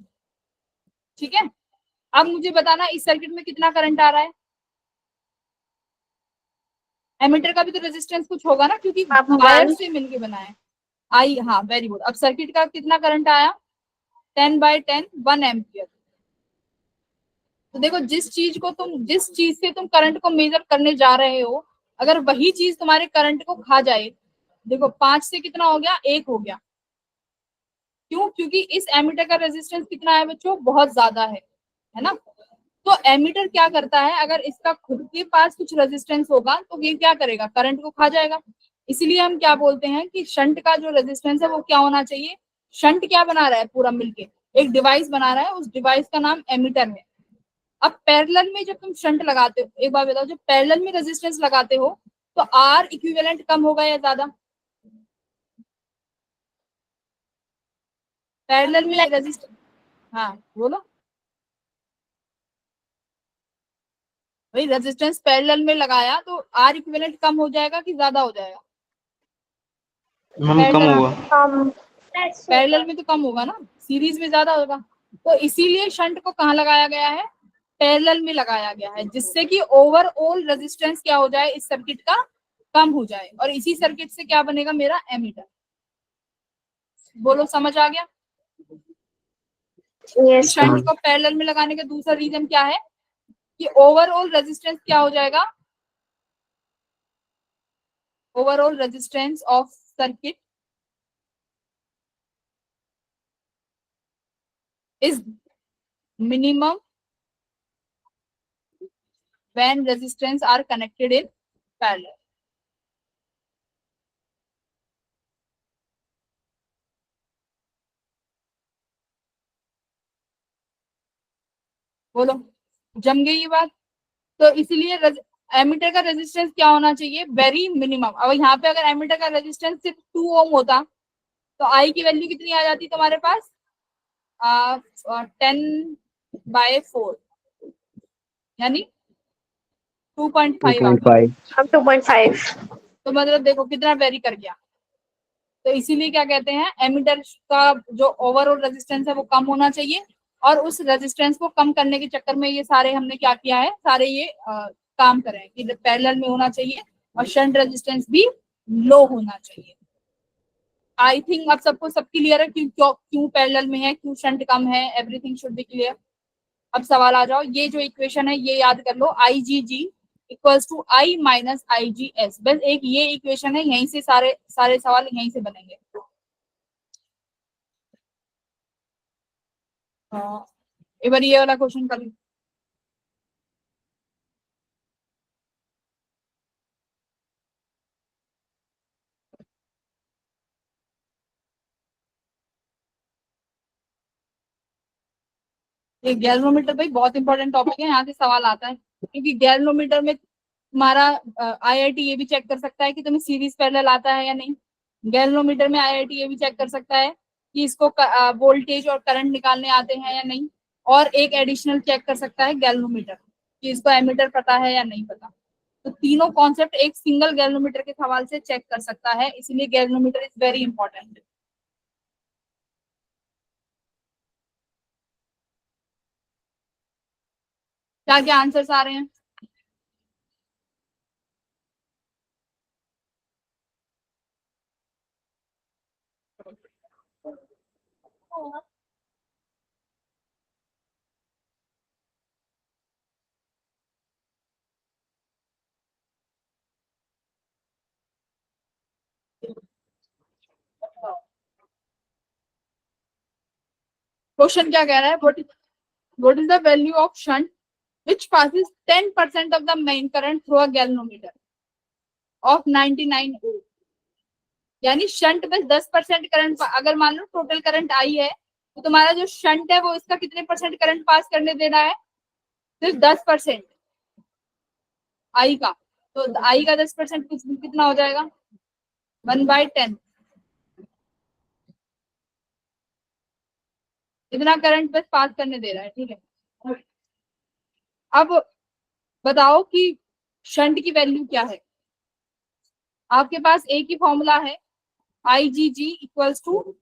ठीक है। अब मुझे बताना इस सर्किट में कितना करंट आ रहा है, एमीटर का भी तो रेजिस्टेंस कुछ होगा ना, क्योंकि वायर से मिलके बना है। आई, हाँ वेरी गुड। अब सर्किट का कितना करंट आया, 10/10 1 एम्पियर। तो देखो जिस चीज से तुम करंट को मेजर करने जा रहे हो, अगर वही चीज तुम्हारे करंट को खा जाए, देखो 5 से कितना हो गया, 1 हो गया। क्यों, क्योंकि इस एमीटर का रेजिस्टेंस कितना है बच्चों, बहुत ज्यादा है ना। तो एमीटर क्या करता है, अगर इसका खुद के पास कुछ रेजिस्टेंस होगा तो ये क्या करेगा, करंट को खा जाएगा। इसीलिए हम क्या बोलते हैं कि शंट का जो रेजिस्टेंस है वो क्या होना चाहिए, शंट क्या बना रहा है पूरा मिलके, एक डिवाइस बना रहा है, उस डिवाइस का नाम एमीटर है। अब पैरेलल में जब तुम शंट लगाते हो, एक बार बताओ, जब पैरेलल में रेजिस्टेंस लगाते हो तो आर इक्विवेलेंट कम होगा या ज्यादा? पैरेलल में रेजिस्टेंस, हाँ बोलो भाई, रेजिस्टेंस पैरेलल में लगाया तो आर इक्विवेलेंट कम हो जाएगा कि ज्यादा हो जाएगा? मैम कम पैरेलल हुआ। पैरेलल में तो कम होगा ना, सीरीज में ज्यादा होगा। तो इसीलिए शंट को कहाँ लगाया गया है? पैरेलल में लगाया गया है, जिससे कि ओवरऑल रेजिस्टेंस क्या हो जाए इस सर्किट का, कम हो जाए, और इसी सर्किट से क्या बनेगा मेरा एमीटर। बोलो समझ आ गया? Yes shunt ma'am. को पैरेलल में लगाने का दूसरा रीजन क्या है कि ओवरऑल रेजिस्टेंस क्या हो जाएगा, overall resistance of circuit is minimum when resistance are connected in parallel। बोलो जम गई ये बात? तो इसलिए एमीटर का रेजिस्टेंस क्या होना चाहिए? Very minimum. अब यहाँ पे अगर एमीटर का रेजिस्टेंस सिर्फ 2 ओम होता तो आई की वैल्यू कितनी आ जाती तुम्हारे पास? 10/4 यानी 2.5 आ गया। 2.5। हम 2.5। तो मतलब देखो कितना वेरी कर गया। तो इसीलिए क्या कहते हैं, एमीटर का जो ओवरऑल रेजिस्टेंस है वो कम होना चाहिए, और उस रेजिस्टेंस को कम करने के चक्कर में ये सारे हमने क्या किया है, सारे ये काम करें कि पैरेलल में होना चाहिए और शंट रेजिस्टेंस भी लो होना चाहिए। आई थिंक अब सबको सब क्लियर है क्यों क्यों क्यों पैरेलल में है, क्यों शंट कम है, एवरीथिंग शुड बी क्लियर। अब सवाल आ जाओ, ये जो इक्वेशन है ये याद कर लो, I G G equals to I minus I G S. बस एक ये इक्वेशन है, यहीं से सारे सारे सवाल यहीं से बनेंगे। हाँ, एक बार ये वाला क्वेश्चन कर लो। ये गैल्वेनोमीटर भाई बहुत इंपॉर्टेंट टॉपिक है, यहाँ से सवाल आता है, क्योंकि गैल्वेनोमीटर में तुम्हारा आईआईटी ये भी चेक कर सकता है कि तुम्हें सीरीज पैरेलल आता है या नहीं। गैल्वेनोमीटर में आईआईटी ये भी चेक कर सकता है कि इसको वोल्टेज और करंट निकालने आते हैं या नहीं। और एक एडिशनल चेक कर सकता है गैल्वेनोमीटर कि इसको एमीटर पता है या नहीं पता। तो तीनों कॉन्सेप्ट एक सिंगल गैल्वेनोमीटर के सवाल से चेक कर सकता है, इसीलिए गैल्वेनोमीटर इज वेरी इंपॉर्टेंट। क्या क्या आंसर्स आ रहे हैं? क्वेश्चन क्या कह रहा है, what is the value of shunt which passes 10% of the main current through a galvanometer of 99 ohm। यानी शंट में 10% करंट, अगर मान लो टोटल करंट आई है तो तुम्हारा जो शंट है वो इसका कितने परसेंट करंट पास करने देना है? सिर्फ 10% आई का। तो आई का 10% कितना हो जाएगा? 1/10। इतना करंट बस पास करने दे रहा है, ठीक है। अब बताओ कि शंट की वैल्यू क्या है। आपके पास एक ही फॉर्मूला है, I G G equals to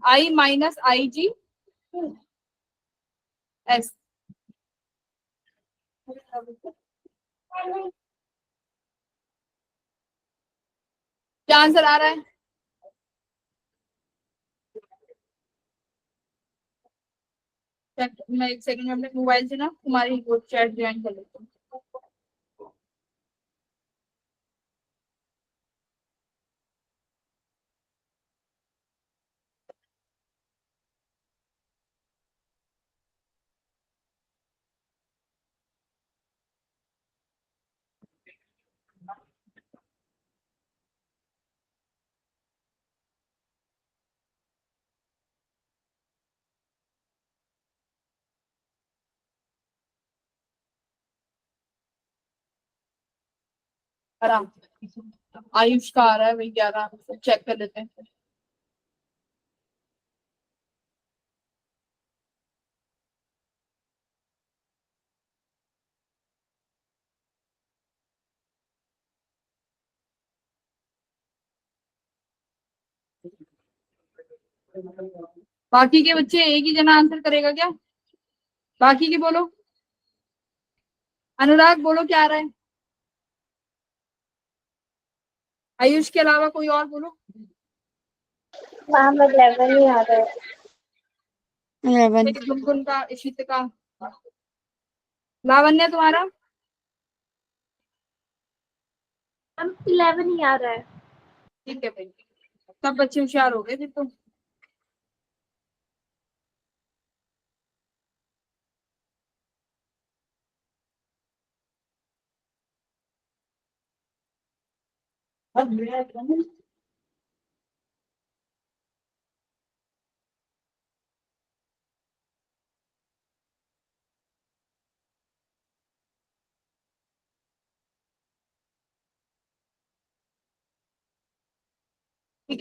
I minus I G S. क्या आंसर आ रहा है? मैं एक सेकंड में अपने मोबाइल से ना तुम्हारी वो चैट ज्वाइन कर लेती हूँ। आराम आयुष का आ रहा है, वही 11 चेक कर लेते हैं। बाकी के बच्चे एक ही जना आंसर करेगा क्या? बाकी के बोलो। अनुराग बोलो क्या आ रहा है? आयुष के अलावा कोई और बोलो। मैम 11 ही आ रहा है। 11 एक गुनगुन का, इशित का, लावण्य तुम्हारा? मैम 11 ही आ रहा है। ठीक है भाई, सब बच्चे होशियार हो गए फिर तो। ठीक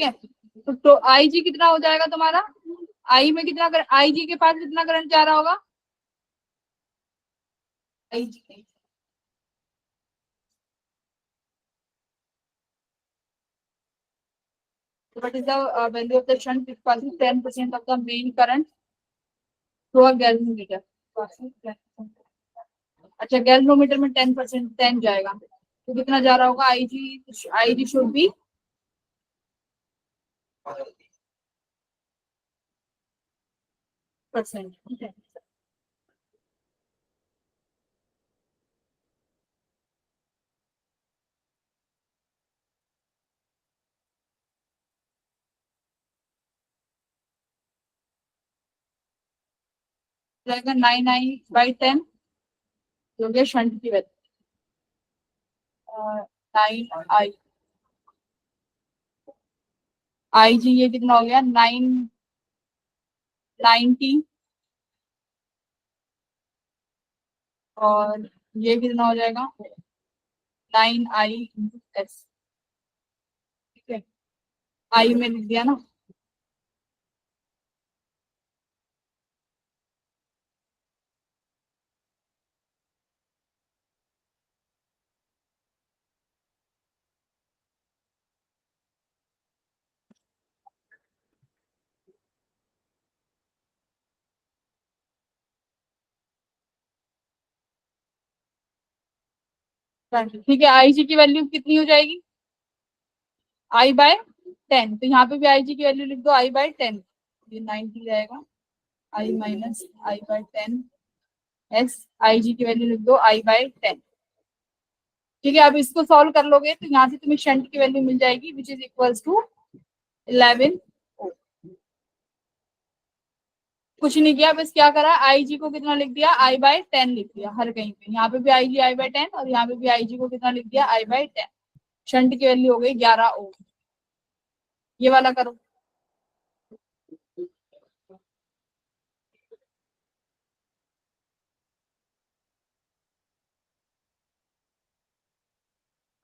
है, तो आई जी कितना हो जाएगा तुम्हारा? आई में कितना आई जी के पास कितना करंट जा रहा होगा? आई जी what is the value of the shunt which passes 10% of the main current through a galvanometer? अच्छा, गैल्वेनोमीटर में 10% 10 जाएगा, तो कितना जा रहा होगा? आई जी शुड बी परसेंट। जाएगा 9 आई/10 जो गया शंट की वैल्यू 9 आई जी, ये कितना हो गया? 990, और ये कितना हो जाएगा? 9 I/S। ठीक है, आई में लिख दिया ना। ठीक है, आई जी की वैल्यू कितनी हो जाएगी? I/10, तो यहाँ पे भी आई जी की वैल्यू लिख दो I/10, ये 90 जाएगा, I - I/10 S, आई जी की वैल्यू लिख दो I/10। ठीक है, अब इसको सॉल्व कर लोगे तो यहाँ से तुम्हें शंट की वैल्यू मिल जाएगी विच इज इक्वल्स टू 11। कुछ नहीं किया, बस क्या करा, आई जी को कितना लिख दिया? I/10 लिख दिया हर कहीं पे, यहाँ पे भी आई जी I/10 और यहाँ पे भी आई जी को कितना लिख दिया? I/10। शंट की वैल्यू हो गई 11 ओम। ये वाला करो।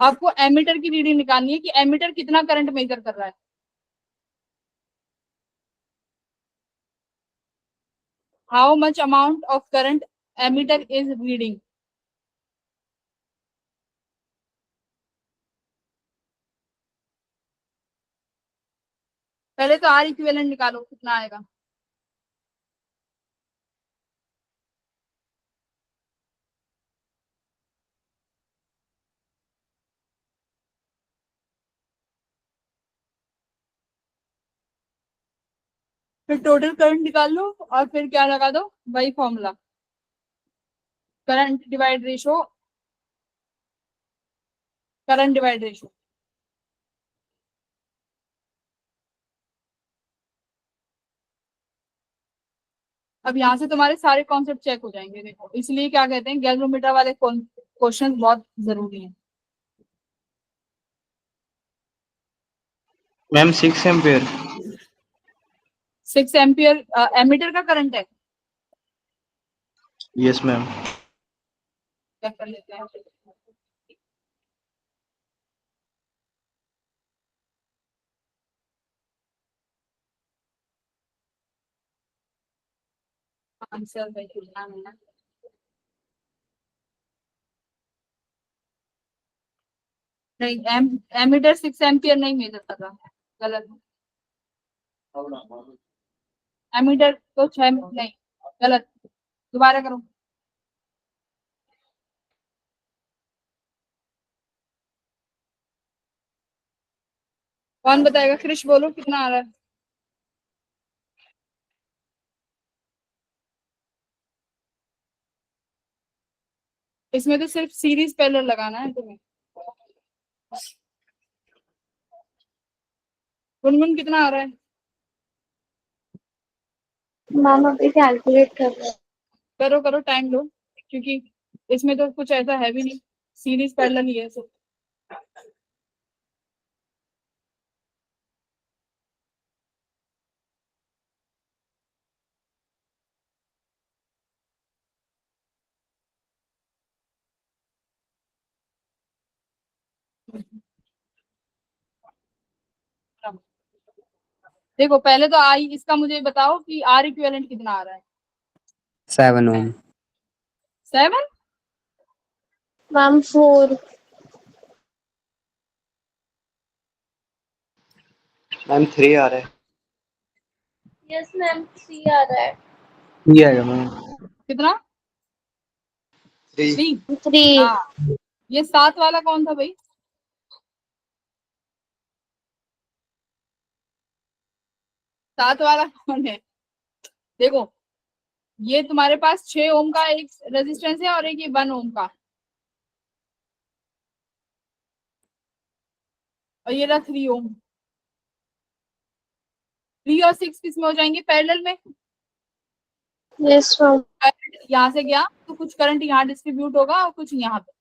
आपको एमीटर की रीडिंग निकालनी है कि एमीटर कितना करंट मेजर कर रहा है। How much amount of current ammeter is reading. पहले तो आर इक्विवेलेंट निकालो, कितना आएगा? फिर टोटल करंट निकाल लो और फिर क्या लगा दो? वही formula, current divide ratio, current divide ratio. अब यहाँ से तुम्हारे सारे कॉन्सेप्ट चेक हो जाएंगे। देखो, इसलिए क्या कहते हैं, गैल्वेनोमीटर वाले क्वेश्चन बहुत जरूरी हैं। Ma'am 6 ampere. 6 एम्पियर एमीटर का करंट है। Yes ma'am. चेक कर लेते हैं। आंसर भाई कितना है ना। नहीं, एमीटर 6 एम्पियर नहीं मेजर कर रहा, गलत। एमीटर तो 6 नहीं, गलत, दोबारा करो। कौन बताएगा? क्रिश बोलो कितना आ रहा है। इसमें तो सिर्फ सीरीज पैरेलल लगाना है तुम्हें। गुनगुन कितना आ रहा है? मैम अभी कैलकुलेट कर रहे हैं। करो करो, टाइम लो, क्योंकि इसमें तो कुछ ऐसा है भी नहीं, सीरीज पैरेलल ही है सब। देखो पहले तो आई इसका मुझे बताओ कि आर इक्विवेलेंट कितना आ रहा है। 7 ओम। 7। मैम 4। मैम 3 आ रहा है। यस मैम 3 आ रहा है। ये आएगा मैम। कितना? 3। 3। 3। हाँ, ये 7 वाला कौन था भाई? 7 वाला कौन है? देखो, ये तुम्हारे पास 6 ओम का एक रेजिस्टेंस है और एक ये 1 ओम का, और ये रहा 3 ओम। 3 और 6 किस में हो जाएंगे? पैरेलल में। Yes ma'am. यहाँ से गया तो कुछ करंट यहाँ डिस्ट्रीब्यूट होगा और कुछ यहाँ पे,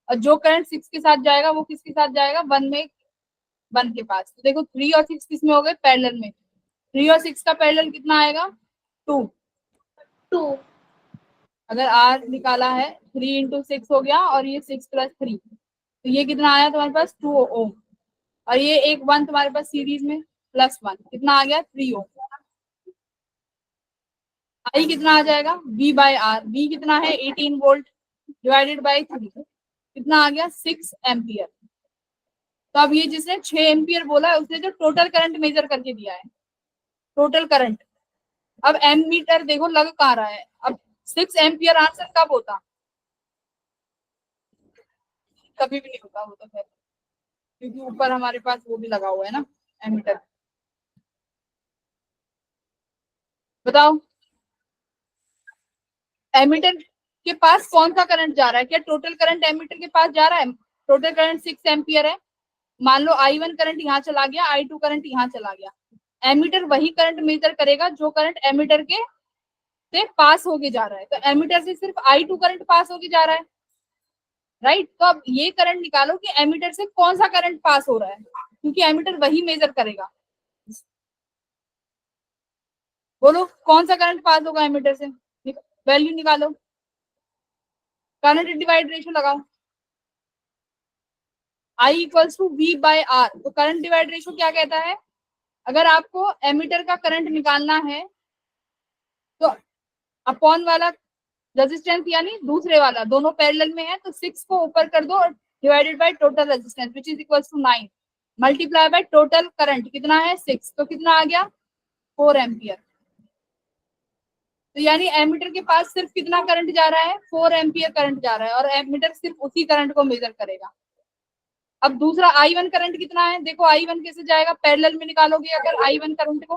और जो करंट 6 के साथ जाएगा वो किसके साथ जाएगा? 1 में, 1 के पास। तो देखो 3 और 6 किस में हो गए? पैरेलल में। 3 और 6 का पैरेलल कितना आएगा? 2। 2। अगर आर निकाला है, 3 इंटू 6 हो गया, और ये 6 प्लस 3, तो ये कितना आया तुम्हारे पास? 2 ओम। और ये एक 1 तुम्हारे पास सीरीज में, प्लस 1 कितना आ गया? 3 ओम। आई कितना आ जाएगा? V bye are. V कितना है? 18 वोल्ट डिवाइडेड बाय 3, कितना आ गया? 6 एम्पियर। तो अब ये जिसने 6 एम्पियर बोला है उसने जो टोटल करंट मेजर करके दिया है, टोटल करंट। अब एमीटर देखो लग कहाँ रहा है। अब 6 एम्पियर आंसर कब होता? कभी भी नहीं होता वो तो, खैर, क्योंकि ऊपर हमारे पास वो भी लगा हुआ है ना, एमीटर। बताओ, एमीटर के पास कौन सा करंट जा रहा है? क्या टोटल करंट एमीटर के पास जा रहा है? टोटल करंट 6 एम्पियर है। मान लो I1 करंट यहाँ चला गया, I2 करंट यहाँ चला गया। एमीटर वही करंट मेजर करेगा जो करंट एमीटर के से पास होके जा रहा है। तो एमीटर से सिर्फ I2 करंट पास होके जा रहा है, राइट। तो अब ये करंट निकालो कि एमीटर से कौन सा करंट पास हो रहा है, क्योंकि एमीटर वही मेजर करेगा। बोलो कौन सा करंट पास होगा एमीटर से? वैल्यू निकालो, करंट डिवाइड रेशियो लगाओ। I equals to V by R। तो करंट डिवाइड रेशियो क्या कहता है? अगर आपको एमीटर का करंट निकालना है तो अपॉन वाला रेजिस्टेंस, यानी दूसरे वाला, दोनों पैरेलल में है तो 6 को ऊपर कर दो और divided by total resistance which is equals to 9 multiply by total current, कितना है? 6। तो कितना आ गया? 4 एम्पियर। तो यानी एमीटर के पास सिर्फ कितना करंट जा रहा है? 4 एम्पियर करंट जा रहा है, और एमीटर सिर्फ उसी करंट को मेजर करेगा। अब दूसरा I1 करंट कितना है? देखो I1 कैसे जाएगा? पैरेलल में निकालोगे अगर I1 करंट को,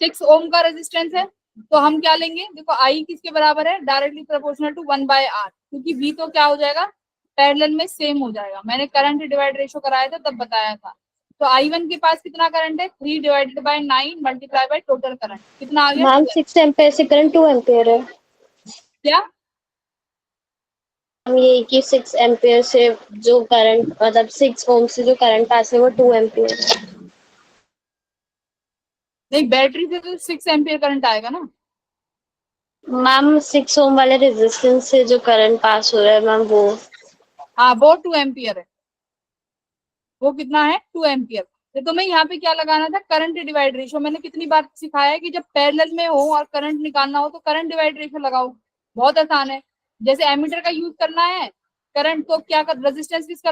6 ओम का रेजिस्टेंस है तो हम क्या लेंगे? देखो I किसके बराबर है? Directly proportional to 1 by R, क्योंकि V तो क्या हो जाएगा? पैरेलल में सेम हो जाएगा। मैंने करंट डिवाइड रेशियो कराया था तब बताया था। तो I1 के पास कितना करंट है? 3 divided by 9 multiply by total current, कितना आ गया? मैम 6 एम्पियर से करंट 2 एम्पियर है। क्या? हम ये कि 6 एम्पियर से जो करंट, मतलब 6 ओम से जो करंट पास है वो 2 एम्पियर है। नहीं, बैटरी से तो 6 एम्पियर करंट आएगा ना। मैम 6 ओम वाले रेजिस्टेंस से जो करंट पास हो रहा है मैम वो, हाँ, वो 2 एम्पियर है। वो कितना है? 2 एम्पियर। तो तुम्हें यहाँ पे क्या लगाना था, करंट डिवाइड रेशियो। मैंने कितनी बार सिखाया है कि जब पैरेलल में हो और करंट निकालना हो तो करंट डिवाइड रेशियो लगाओ, बहुत आसान है। जैसे एमीटर का यूज करना है करंट, तो क्या कर, रेजिस्टेंस किसका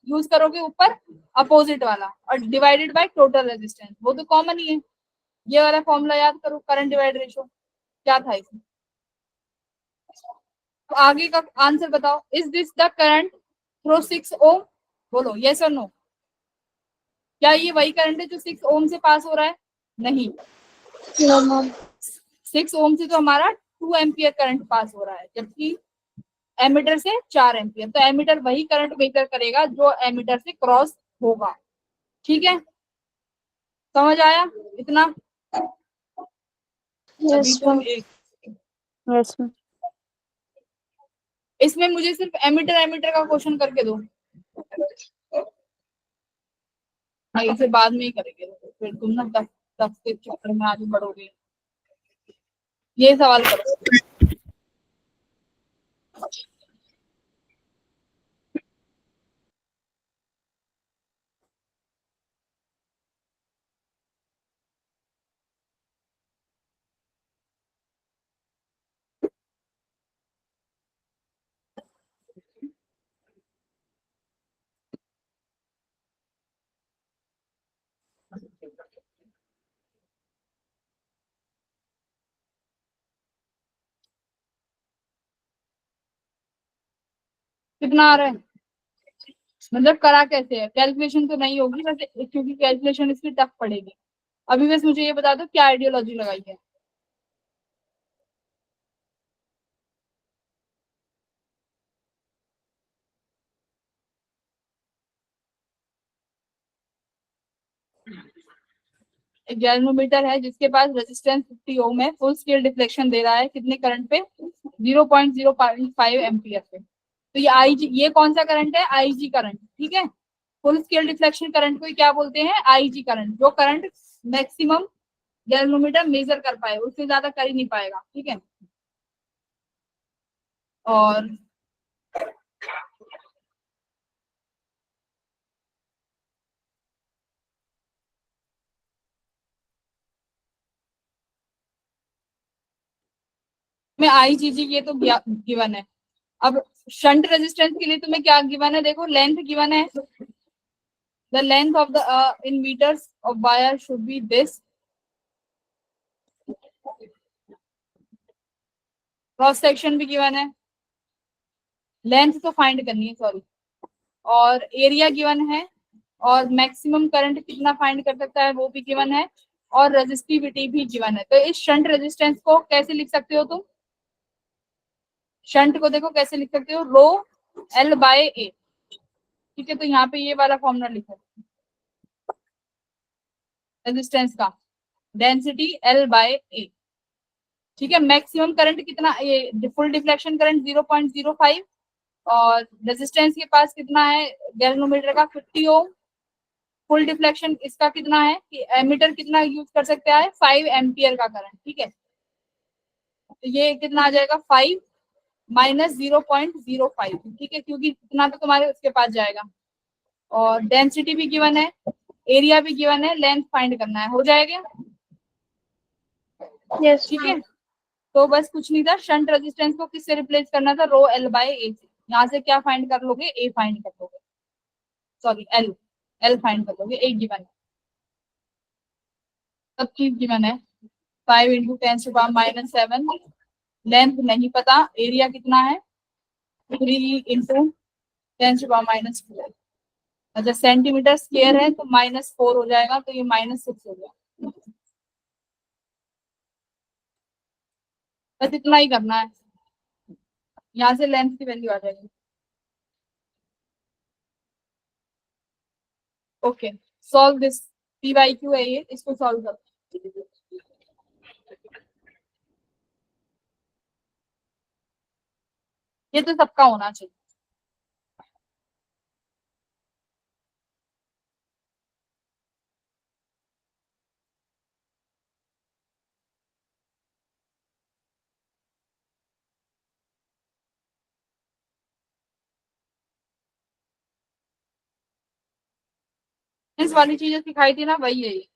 यूज करोगे, ऊपर अपोजिट वाला, और डिवाइडेड बाय टोटल रेजिस्टेंस, वो तो कॉमन ही है। ये वाला फॉर्मूला याद करो, करंट डिवाइड रेशियो क्या था इसमें। तो आगे का आंसर बताओ, is this the current through 6 ओम, बोलो यस और नो। क्या ये वही करंट है जो 6 ओम से पास हो रहा है? नहीं, नो मैम। 6 ओम से तो हमारा 2 एम्पियर करंट पास हो रहा है, जबकि एमीटर से 4 एम्पियर। तो एमीटर वही करंट मेजर करेगा जो एमीटर से क्रॉस होगा। ठीक है, समझ आया इतना? अभी यस तो मैम। Yes ma'am. इसमें मुझे सिर्फ एमीटर एमीटर का क्वेश्चन करके दो। हाँ, इसे बाद में ही करेंगे, फिर तुम ना दस दस के चक्कर में आगे बढ़ोगे। ये सवाल करो। कितना आ रहा है, मतलब करा कैसे है, कैलकुलेशन तो नहीं होगी वैसे, क्योंकि कैलकुलेशन इसकी टफ पड़ेगी। अभी बस मुझे ये बता दो क्या आइडियोलॉजी लगाई है। एक गैल्वेनोमीटर है जिसके पास रेजिस्टेंस 50 ओम है, फुल स्केल डिफ्लेक्शन दे रहा है कितने करंट पे, 0.05 एम्पियर पे। तो ये आईजी, ये कौन सा करंट है, आईजी करंट। ठीक है, फुल स्केल डिफ्लेक्शन करंट को क्या बोलते हैं, आईजी करंट। जो करंट मैक्सिमम गैल्वेनोमीटर मेजर कर पाए, उससे ज्यादा कर ही नहीं पाएगा। ठीक है, और में आईजीजी ये तो गिवन है। अब शंट रेजिस्टेंस के लिए तुम्हें क्या गिवन है, देखो लेंथ गिवन है, the length of the in meters of wire should be this, cross section भी गिवन है, लेंथ तो फाइंड करनी है सॉरी, और एरिया गिवन है, और मैक्सिमम करंट कितना फाइंड कर सकता है वो भी गिवन है, और रेजिस्टिविटी भी गिवन है। तो इस शंट रेजिस्टेंस को कैसे लिख सकते हो तुम, शंट को देखो कैसे लिख सकते हो, रो एल बाय ए। ठीक है, तो यहाँ पे ये वाला फॉर्मूला लिखो रेजिस्टेंस का, डेंसिटी एल बाय ए। ठीक है, मैक्सिमम करंट कितना, ये फुल डिफ्लेक्शन करंट 0.05, और रेजिस्टेंस के पास कितना है गैल्वेनोमीटर का, 50 ओम। फुल डिफ्लेक्शन इसका कितना है कि एमीटर कितना यूज कर सकते हैं, 5 एम्पियर का करंट। ठीक है, तो ये कितना आ जाएगा, 5 माइनस 0.05। ठीक है, क्योंकि इतना तो तुम्हारे उसके पास जाएगा, और डेंसिटी भी गिवन है, एरिया भी गिवन है, लेंथ फाइंड करना है, हो जाएगा। यस ठीक मैम। है, तो बस कुछ नहीं था, शंट रेजिस्टेंस को किससे रिप्लेस करना था, रो एल बाय ए से। यहाँ से क्या फाइंड कर लोगे, ए फाइंड कर लोगे, सॉरी एल, एल फाइंड कर लोगे, ए गिवन है, सब चीज गिवन है। 5 × 10⁻⁻7, लेंथ नहीं पता, एरिया कितना है, 3 × 10⁻²। अच्छा सेंटीमीटर स्क्वायर है तो -4 हो जाएगा, तो ये -6 हो गया। बस इतना ही करना है, यहाँ से लेंथ की वैल्यू आ जाएगी। Okay, solve this, P Y Q है ये, इसको सॉल्व करो। ये तो सबका होना चाहिए। इस वाली चीजें सिखाई थी ना, वही है ये।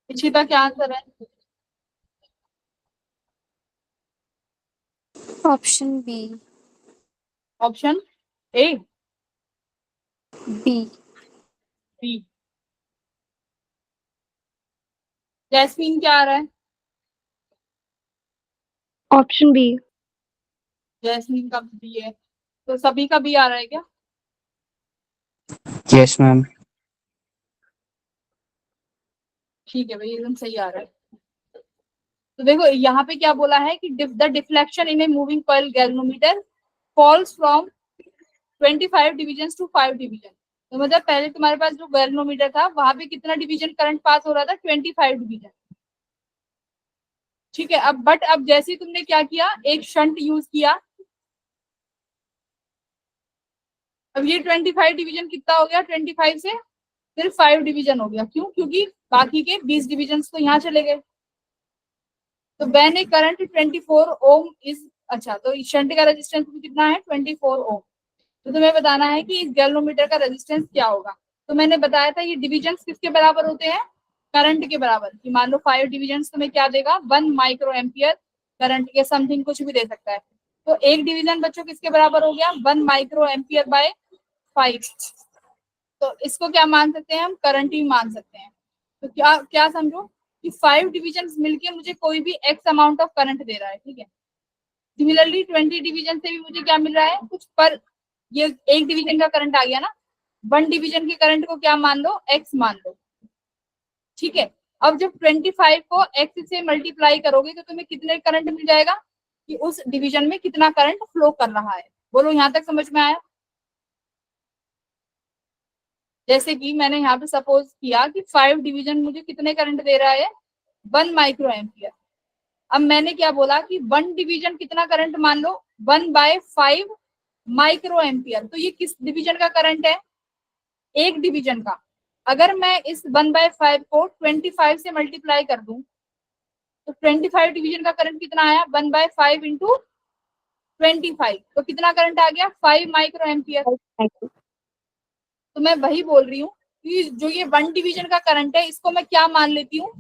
इशिता क्या आंसर है? Option B. Option A, B. B. Jasmine क्या आ रहा है? Option B. जैस्मीन का बी है, तो सभी का बी आ रहा है क्या? Yes ma'am. ठीक है भाई, एकदम सही आ रहा है। तो देखो यहाँ पे क्या बोला है कि the deflection in a moving coil galvanometer falls from 25 division to 5 division. तो मतलब पहले तुम्हारे पास जो गैल्वेनोमीटर था वहां पे कितना डिवीजन करंट पास हो रहा था? 25 डिवीजन। ठीक है, अब बट अब जैसे ही तुमने क्या किया, एक शंट यूज किया, अब ये 25 डिवीजन कितना हो गया? 25 से सिर्फ 5 डिवीजन हो गया। क्यों? क्योंकि बाकी के 20 डिवीजन तो यहाँ चले गए। तो when a current 24 ohm is, अच्छा तो शंट का रेजिस्टेंस भी कितना है? 24 ओम। तो तुम्हें बताना है कि इस गैल्वेनोमीटर का रेजिस्टेंस क्या होगा। तो मैंने बताया था ये डिविजन किसके बराबर होते हैं? करंट के बराबर। कि मान लो 5 डिविजन तुम्हें क्या देगा? 1 माइक्रो एम्पियर करंट के समथिंग कुछ भी दे सकता है। तो एक डिवीजन बच्चों किसके बराबर हो गया? 1 माइक्रो एम्पियर बाय 5। तो इसको क्या मान सकते हैं हम? करंट ही मान सकते हैं। तो क्या क्या समझो कि 5 डिविजन मिलके मुझे कोई भी एक्स अमाउंट ऑफ करंट दे रहा है। ठीक है, सिमिलरली 20 डिवीजन से भी मुझे क्या मिल रहा है? कुछ पर। ये एक डिवीजन का करंट आ गया ना, 1 डिवीजन के करंट को क्या मान लो? एक्स मान लो। ठीक है, अब जब 25 को एक्स से मल्टीप्लाई करोगे तो तुम्हें कितने करंट मिल जाएगा कि उस डिवीजन में कितना करंट फ्लो कर रहा है। बोलो, यहाँ तक समझ में आया? जैसे कि मैंने यहाँ पे सपोज किया कि 5 डिवीजन मुझे कितने करंट दे रहा है? 1 माइक्रो एम्पियर। अब मैंने क्या बोला कि 1 डिवीजन कितना करंट मान लो? 1/5 माइक्रो एम्पियर। तो ये किस डिवीजन का करंट है? एक डिवीजन का। अगर मैं इस 1/5 को 25 से मल्टीप्लाई कर दूं तो 25 डिवीजन का करंट कितना आया? 1/5 इंटू 25, तो कितना करंट आ गया? 5 माइक्रो एम्पियर। तो मैं वही बोल रही हूँ कि जो ये 1 डिवीजन का करंट है इसको मैं क्या मान लेती हूँ?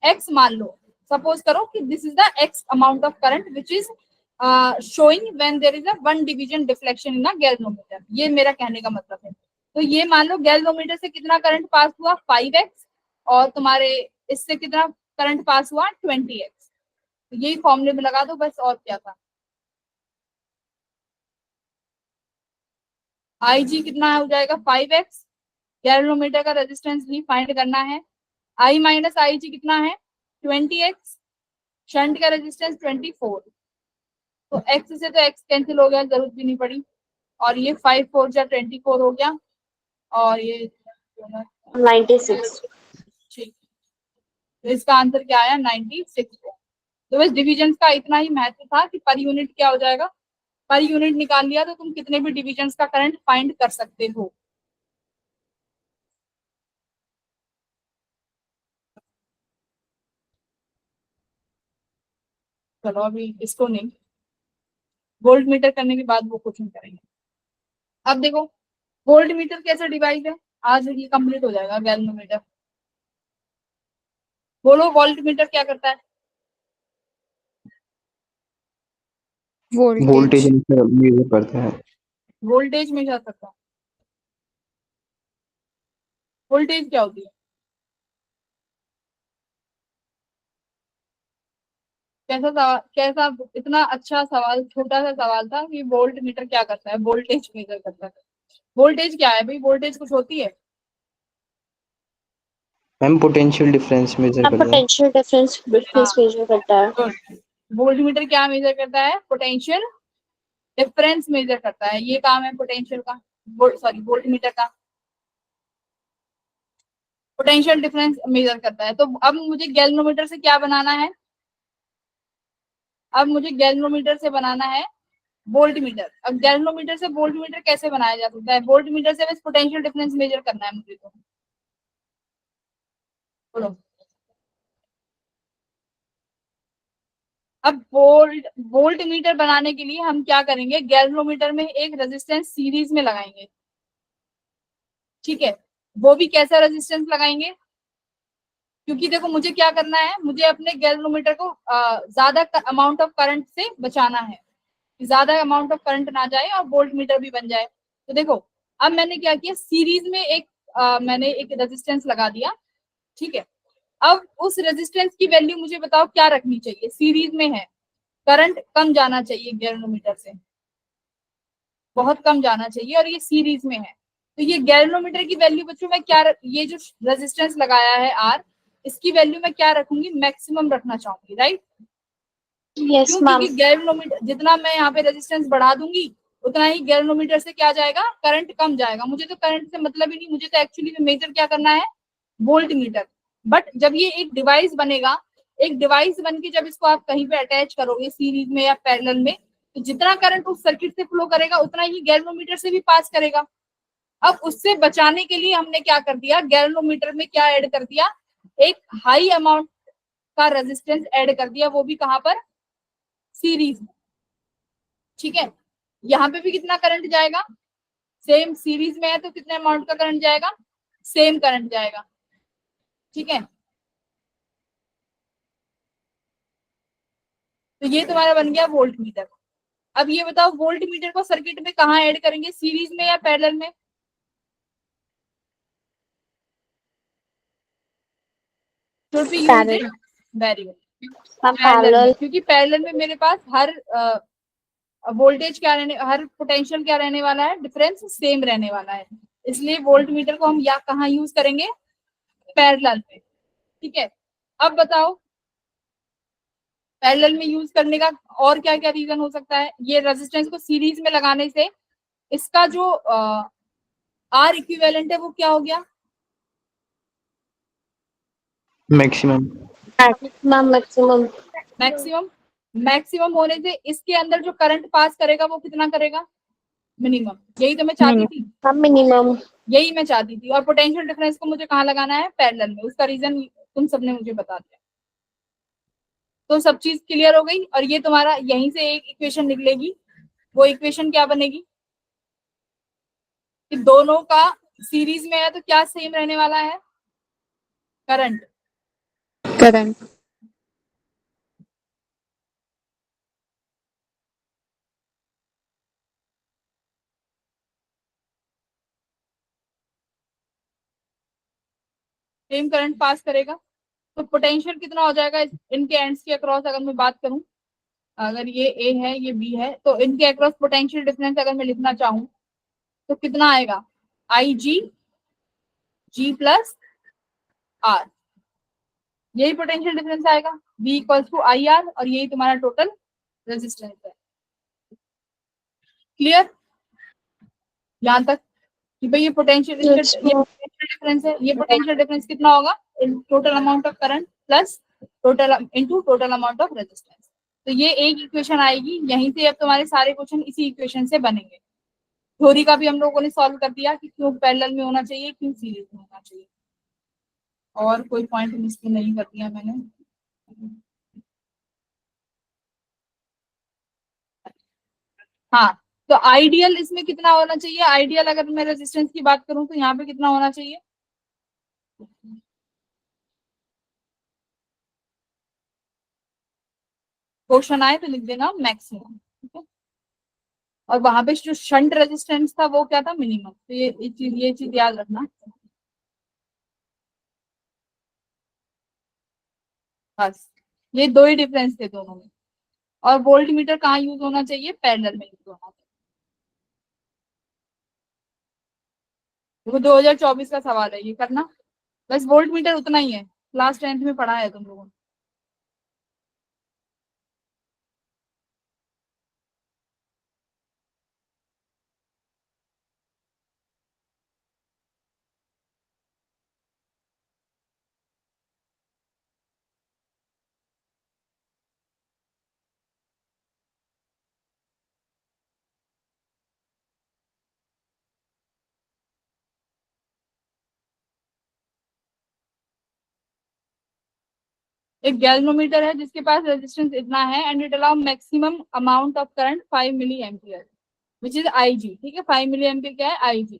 एक्स मान लो। सपोज करो कि this is the X amount of current which is showing when there is a 1 division deflection in a galvanometer. ये मेरा कहने का मतलब है। तो ये मान लो गैल्वेनोमीटर से कितना करंट पास हुआ? 5x। और तुम्हारे इससे कितना करंट पास हुआ? 20x। तो यही फॉर्मूले में लगा दो बस, और क्या था। आई जी कितना हो जाएगा? 5x। गैल्वेनोमीटर का रेजिस्टेंस भी फाइंड करना है। आई माइनस आई जी कितना है? 20x। शंट का रेजिस्टेंस 24। तो एक्स से तो एक्स कैंसिल हो गया, जरूरत भी नहीं पड़ी। और ये 5 4 जा 24 हो गया। और ये 96। ठीक। तो इसका आंसर क्या आया? 96। तो बस डिविजन का इतना ही महत्व था कि पर यूनिट क्या हो जाएगा। पर यूनिट निकाल लिया तो तुम कितने भी डिविजन का करंट फाइंड कर सकते हो। चलो अभी इसको नहीं, वोल्ट मीटर करने के बाद वो क्वेश्चन करेंगे। अब देखो वोल्ट मीटर कैसे डिवाइस है, आज ये कंप्लीट हो जाएगा। गैल्वेनोमीटर, बोलो वोल्ट मीटर क्या करता है? Voltage voltage. मेजर करता है। वोल्टेज मेजर करता है। वोल्टेज क्या होती है? कैसा सवाल, कैसा इतना अच्छा सवाल, छोटा सा सवाल था कि वोल्ट मीटर क्या करता है, वोल्टेज मेजर करता है। वोल्टेज क्या है भाई? वोल्टेज कुछ होती है? मैम पोटेंशियल डिफरेंस मेजर हाँ, करता है। पोटेंशियल डिफरेंस हाँ, मेजर करता है। गुड। वोल्ट मीटर क्या मेजर करता है? पोटेंशियल डिफरेंस मेजर करता है। ये काम है पोटेंशियल का, सॉरी वोल्ट मीटर का, पोटेंशियल डिफरेंस मेजर करता है। तो अब मुझे गैल्वेनोमीटर से क्या बनाना है? अब मुझे गैल्वेनोमीटर से बनाना है वोल्ट मीटर। अब गैल्वेनोमीटर से वोल्ट मीटर कैसे बनाया जा सकता है? वोल्ट मीटर से बस पोटेंशियल डिफरेंस मेजर करना है मुझे, तो बोलो। अब वोल्ट वोल्ट मीटर बनाने के लिए हम क्या करेंगे? गैल्वेनोमीटर में एक रेजिस्टेंस सीरीज में लगाएंगे, ठीक है। वो भी कैसा रेजिस्टेंस लगाएंगे? क्योंकि देखो मुझे क्या करना है, मुझे अपने गैल्वेनोमीटर को ज्यादा अमाउंट ऑफ करंट से बचाना है, ज्यादा अमाउंट ऑफ करंट ना जाए और वोल्ट मीटर भी बन जाए। तो देखो अब मैंने क्या किया, सीरीज में मैंने एक रेजिस्टेंस लगा दिया, ठीक है। अब उस रेजिस्टेंस की वैल्यू मुझे बताओ क्या रखनी चाहिए? सीरीज में है, करंट कम जाना चाहिए गैल्वेनोमीटर से, बहुत कम जाना चाहिए, और ये सीरीज में है। तो ये गैल्वेनोमीटर की वैल्यू बच्चों मैं क्या ये जो रेजिस्टेंस लगाया है आर, इसकी वैल्यू मैं क्या रखूंगी? मैक्सिमम रखना चाहूंगी, राइट? यस क्यों? मैम। क्योंकि गैल्वेनोमीटर जितना मैं यहाँ पे रेजिस्टेंस बढ़ा दूंगी उतना ही गैल्वेनोमीटर से क्या जाएगा? करंट कम जाएगा। मुझे तो करंट से मतलब ही नहीं, मुझे तो एक्चुअली में मेजर क्या करना है? Volt meter. बट जब ये एक डिवाइस बनेगा, एक डिवाइस बन के जब इसको आप कहीं पे अटैच करोगे सीरीज में या पैरेलल में, तो जितना करंट उस सर्किट से फ्लो करेगा उतना ही गैल्वेनोमीटर से भी पास करेगा। अब उससे बचाने के लिए हमने क्या कर दिया? गैल्वेनोमीटर में क्या ऐड कर दिया? एक हाई अमाउंट का रेजिस्टेंस ऐड कर दिया, वो भी कहां पर? सीरीज में, ठीक है। यहाँ पे भी कितना करंट जाएगा? सेम, सीरीज में है तो कितने अमाउंट का करंट जाएगा? सेम करंट जाएगा, ठीक है। तो ये तुम्हारा बन गया वोल्ट मीटर। अब ये बताओ वोल्ट मीटर को सर्किट में कहाँ ऐड करेंगे, सीरीज में या पैरेलल में? Should be used in, very good, ma'am parallel में। पैरेलल। क्योंकि पैरेलल में मेरे पास हर वोल्टेज क्या रहने, हर पोटेंशियल क्या रहने वाला है? डिफरेंस सेम रहने वाला है। इसलिए वोल्ट मीटर को हम या कहाँ यूज करेंगे? पैरेलल में, ठीक है। अब बताओ पैरेलल में यूज करने का और क्या क्या रीजन हो सकता है? ये रेजिस्टेंस को सीरीज में लगाने से इसका जो आर इक्विवेलेंट है वो क्या हो गया? Maximum. Ma'am maximum. Maximum. Maximum होने से इसके अंदर जो करंट पास करेगा वो कितना करेगा? मिनिमम। यही तो मैं चाहती थी, मैम मिनिमम। यही मैं चाहती थी। और पोटेंशियल डिफरेंस को मुझे कहाँ लगाना है? पैरेलल में। उसका रीजन तुम सबने मुझे बता दिया। तो सब चीज क्लियर हो गई। और ये तुम्हारा यहीं से एक इक्वेशन निकलेगी। वो इक्वेशन क्या बनेगी? कि दोनों का सीरीज में है तो क्या सेम रहने वाला है? Current. Current. Same current pass करेगा। तो पोटेंशियल कितना हो जाएगा इनके एंड्स के अक्रॉस? अगर मैं बात करूं, अगर ये ए है ये बी है, तो इनके अक्रॉस पोटेंशियल डिफरेंस अगर मैं लिखना चाहूँ तो कितना आएगा? I G, G plus R, यही पोटेंशियल डिफरेंस आएगा। V equals to I R, और यही तुम्हारा टोटल रेजिस्टेंस है। क्लियर यहाँ तक? कि भाई ये पोटेंशियल डिफरेंस है। ये पोटेंशियल डिफरेंस कितना होगा? Total amount of current plus total into total amount of resistance. तो ये एक इक्वेशन आएगी। यहीं से अब तुम्हारे सारे क्वेश्चन इसी इक्वेशन से बनेंगे। थ्योरी का भी हम लोगों ने सॉल्व कर दिया कि क्यों पैरेलल में होना चाहिए, क्यों सीरीज में होना चाहिए। और कोई पॉइंट मिस तो नहीं कर दिया मैंने? हाँ, तो आइडियल इसमें कितना होना चाहिए? आइडियल अगर मैं रेजिस्टेंस की बात करूं तो यहाँ पे कितना होना चाहिए? क्वेश्चन आए तो लिख देना मैक्सिमम, ठीक है। और वहां पे जो शंट रेजिस्टेंस था वो क्या था? मिनिमम। तो ये चीज याद रखना। बस ये दो ही डिफरेंस थे दोनों में। और वोल्ट मीटर कहाँ यूज होना चाहिए? पैरेलल में यूज होना चाहिए। वो 2024 का सवाल है, ये करना। बस वोल्ट मीटर उतना ही है, क्लास 10th में पढ़ा है तुम लोगों ने। एक गैल्वेनोमीटर है जिसके पास रेजिस्टेंस इतना है and it allow maximum amount of current 5 milli ampere which is IG. ठीक है, 5 मिली एम्पियर क्या है? IG.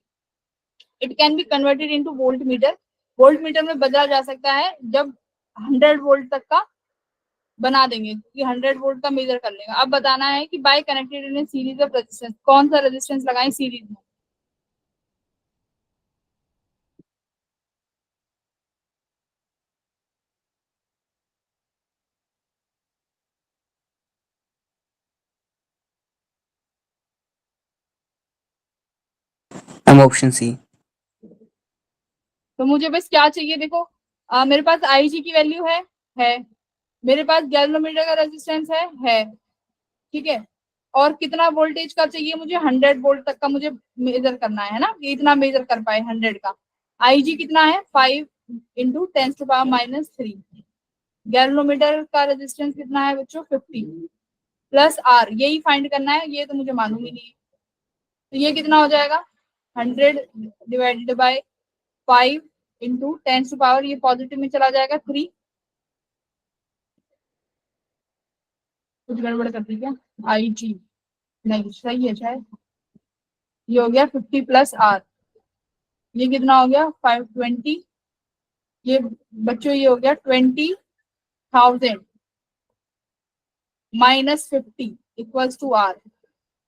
It can be converted into volt meter. वोल्ट मीटर में बदला जा सकता है जब 100 वोल्ट तक का बना देंगे कि 100 वोल्ट का मेजर कर लेगा। अब बताना है कि by connected in series of resistance, कौन सा रेजिस्टेंस लगाएं सीरीज में? Option C. तो मुझे बस क्या चाहिए देखो, मेरे पास आईजी की वैल्यू है, मेरे पास गैल्वेनोमीटर का रेजिस्टेंस है। ठीक है, और कितना वोल्टेज का चाहिए मुझे? 100 वोल्ट तक का मुझे मेजर करना है ना, कि इतना मेजर कर पाए 100 का। आईजी कितना है? 5 इंटू 10⁻³ गैल्वेनोमीटर का रेजिस्टेंस कितना है बच्चों? 50 प्लस आर, यही फाइंड करना है, ये तो मुझे मालूम ही नहीं है। तो ये कितना हो जाएगा? 100 डिवाइडेड बाय 5 इंटू 10⁻, ये पॉजिटिव में चला जाएगा 3। कुछ गड़बड़ कर दी क्या? आई जी नहीं, सही है शायद। ये हो गया 50 प्लस आर, ये कितना हो गया? 520। ये बच्चों ये हो गया 20,000 माइनस 50 इक्वल्स टू आर।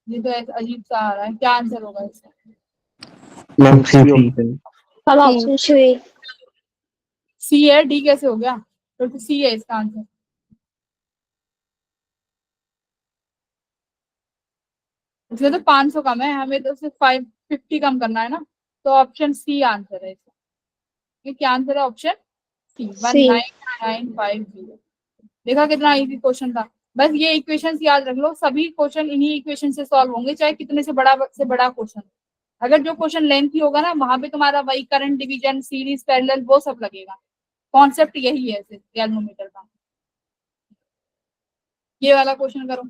ये तो ऐसा अजीब सा आ रहा है, क्या आंसर होगा इसका? मैम ऑप्शन सी सी। ऑप्शन। हम ऑप्शन सी। सी है, डी कैसे हो गया? तो सी है इसका आंसर। इसमें तो 500 कम है, हमें तो सिर्फ 550 कम करना है ना। तो ऑप्शन सी आंसर है इसका। ये क्या आंसर है? ऑप्शन सी, सी। 19950। देखा कितना इजी क्वेश्चन था। बस ये इक्वेशंस याद रख लो, सभी क्वेश्चन इन्हीं इक्वेशन से सॉल्व होंगे, चाहे कितने से बड़ा क्वेश्चन। अगर जो क्वेश्चन लेंथी होगा ना, वहां पे तुम्हारा वही करंट डिवीजन, सीरीज, पैरेलल वो सब लगेगा। कॉन्सेप्ट यही है गैल्वेनोमीटर का। ये वाला क्वेश्चन करो।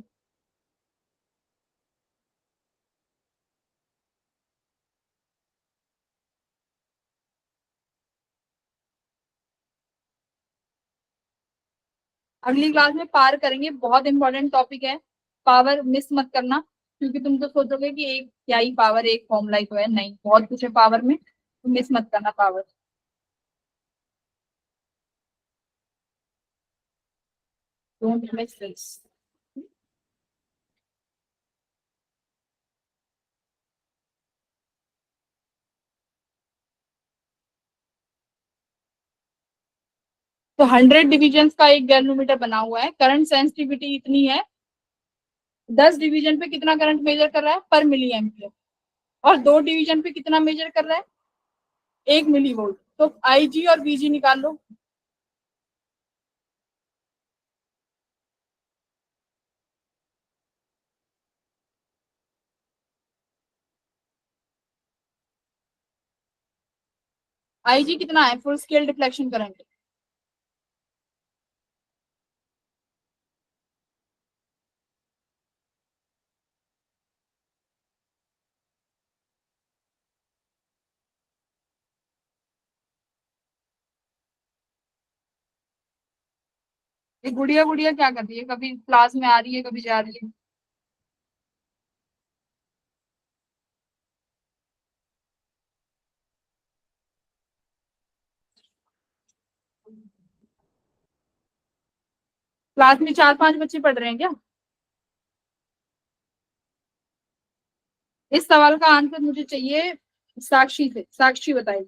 अगली क्लास में पार करेंगे, बहुत इंपॉर्टेंट टॉपिक है। पावर मिस मत करना, क्योंकि तुम तो सोचोगे कि एक क्या ही पावर, एक फॉर्मूला ही तो है। नहीं, बहुत कुछ है पावर में, तो मिस मत करना पावर। Don't miss this. तो 100 डिविजन का एक गैल्वेनोमीटर बना हुआ है, करंट सेंसिटिविटी इतनी है, 10 डिवीजन पे कितना करंट मेजर कर रहा है? पर मिली एम्पियर। और 2 डिवीजन पे कितना मेजर कर रहा है? 1 मिली वोल्ट। तो आईजी और वीजी निकाल लो। आईजी कितना है? Full scale deflection current. ये गुड़िया गुड़िया क्या कर रही है? कभी क्लास में आ रही है, कभी जा रही है। क्लास में 4-5 बच्चे पढ़ रहे हैं क्या? इस सवाल का आंसर मुझे चाहिए साक्षी से। साक्षी बताइए।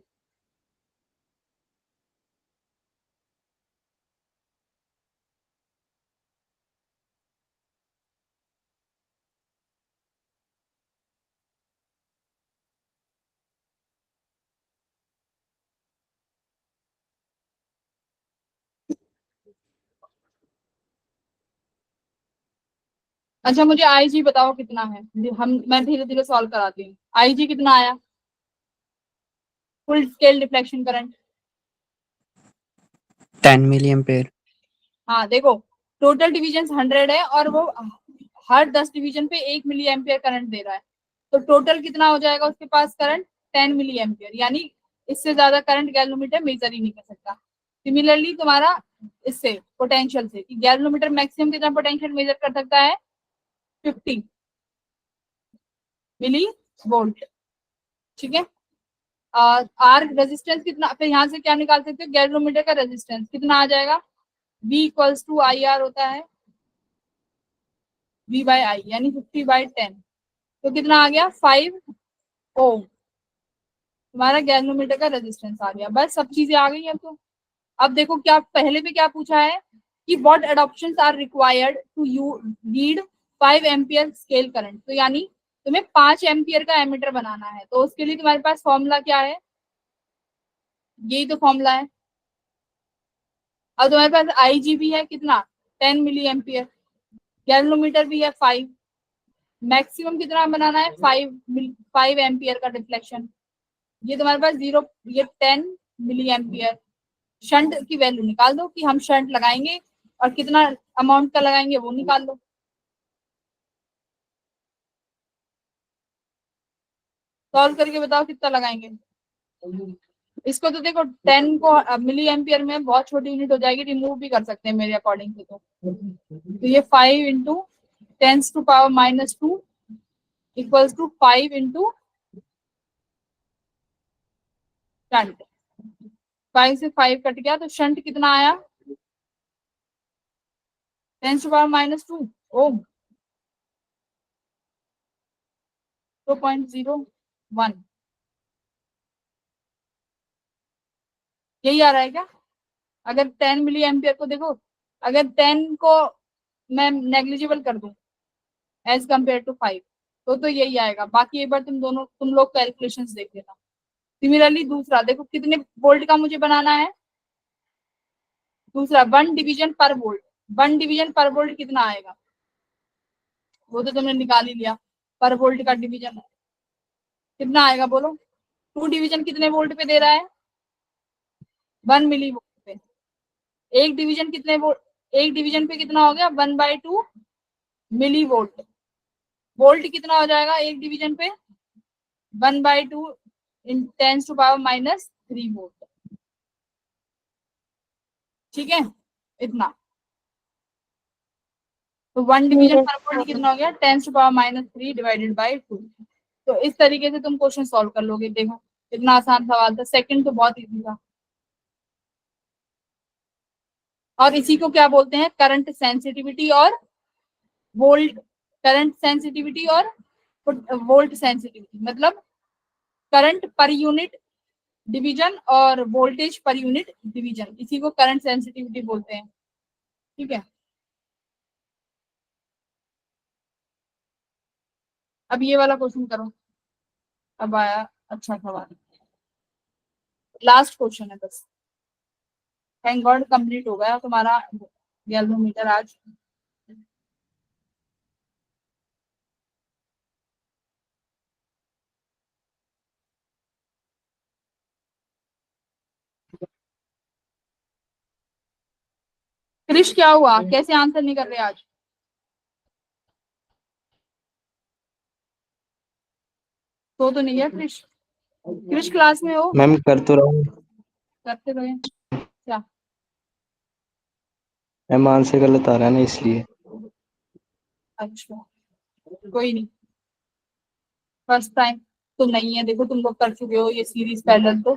अच्छा मुझे आईजी बताओ कितना है, मैं धीरे धीरे सॉल्व कराती हूँ। आईजी कितना आया, full scale deflection current? 10 milli ampere. हाँ देखो, टोटल डिविजन 100 है और वो हर 10 डिवीजन पे 1 मिली एम्पियर करंट दे रहा है, तो टोटल कितना हो जाएगा उसके पास करंट? 10 मिली एम्पियर, यानी इससे ज्यादा करंट गैल्वेनोमीटर मेजर ही नहीं कर सकता। सिमिलरली तुम्हारा इससे पोटेंशियल से, कि गैल्वेनोमीटर मैक्सिमम कितना पोटेंशियल मेजर कर सकता है? 50 मिली वोल्ट। ठीक है, आर रेजिस्टेंस कितना, फिर यहाँ से क्या निकाल सकते हो, गैल्वेनोमीटर का रेजिस्टेंस कितना आ जाएगा? V equals to I R होता है, V बाई आई, यानी 50/10, तो कितना आ गया? 5 ओम। तुम्हारा गैल्वेनोमीटर का रेजिस्टेंस आ गया। बस सब चीजें आ गई अब तो। अब देखो क्या पहले पे क्या पूछा है कि what adoptions are required to you read 5 ampere scale current, तो यानी तुम्हें 5 एम्पियर का एमीटर बनाना है, तो उसके लिए तुम्हारे पास फॉर्मूला क्या है? यही तो फॉर्मूला है। अब तुम्हारे पास आईजी भी है कितना, 10 मिली एम्पियर, गैल्वेनोमीटर भी है 5, मैक्सिमम कितना बनाना है? 5 एम्पियर का डिफ्लेक्शन। ये तुम्हारे पास 0, ये 10 मिली एम्पियर। शंट की वैल्यू निकाल दो कि हम शंट लगाएंगे और कितना अमाउंट का लगाएंगे वो निकाल लो। सॉल्व करके बताओ कितना लगाएंगे। इसको तो देखो 10 को मिली एम्पियर में बहुत छोटी यूनिट हो जाएगी, रिमूव भी कर सकते हैं मेरे अकॉर्डिंग से। तो ये 5 into 10⁻⁻2 equals to 5 into shunt. 5 से 5 कट गया, तो शंट कितना आया? 10⁻⁻2 ओम, 2.01। यही आ रहा है क्या? अगर 10 मिली एम्पियर को देखो, अगर 10 को मैं नेग्लिजिबल कर दूं एज कम्पेयर टू 5, तो यही आएगा। बाकी एक बार तुम लोग कैलकुलेशंस देख लेना। सिमिलरली दूसरा देखो, कितने वोल्ट का मुझे बनाना है? दूसरा 1 डिवीजन पर वोल्ट, 1 डिवीजन पर वोल्ट कितना आएगा? वो तो तुमने निकाल ही लिया, पर वोल्ट का डिवीजन कितना आएगा बोलो? 2 डिवीजन कितने वोल्ट पे दे रहा है? 1 मिली वोल्ट पे। एक डिवीजन कितने वोल्ट, एक डिवीजन पे कितना हो गया? 1/2 मिली वोल्ट। वोल्ट कितना हो जाएगा एक डिवीजन पे? 1/2 इन 10⁻³ वोल्ट। ठीक है, इतना। तो 1 डिवीजन पर वोल्ट कितना हो गया? 10⁻³ डिवाइडेड बाई 2। तो इस तरीके से तुम क्वेश्चन सॉल्व कर लोगे। देखो इतना आसान सवाल था, सेकंड तो बहुत इजी था। और इसी को क्या बोलते हैं? करंट सेंसिटिविटी और वोल्ट, करंट सेंसिटिविटी और वोल्ट सेंसिटिविटी, मतलब करंट पर यूनिट डिवीजन और वोल्टेज पर यूनिट डिवीजन, इसी को करंट सेंसिटिविटी बोलते हैं। ठीक है, अब ये वाला क्वेश्चन करो। अब आया अच्छा सवाल, लास्ट क्वेश्चन है बस। थैंक गॉड कंप्लीट हो गया तुम्हारा गैल्वेनोमीटर आज। क्रिश क्या हुआ, कैसे आंसर नहीं कर रहे आज? तो नहीं है क्रिश? क्रिश क्लास में हो? मैम कर तो रहा हूँ। करते रहे क्या? मैम आंसर गलत आ रहा है ना, इसलिए। अच्छा कोई नहीं, फर्स्ट टाइम तो नहीं है। देखो तुम लोग कर चुके हो ये सीरीज पहले, तो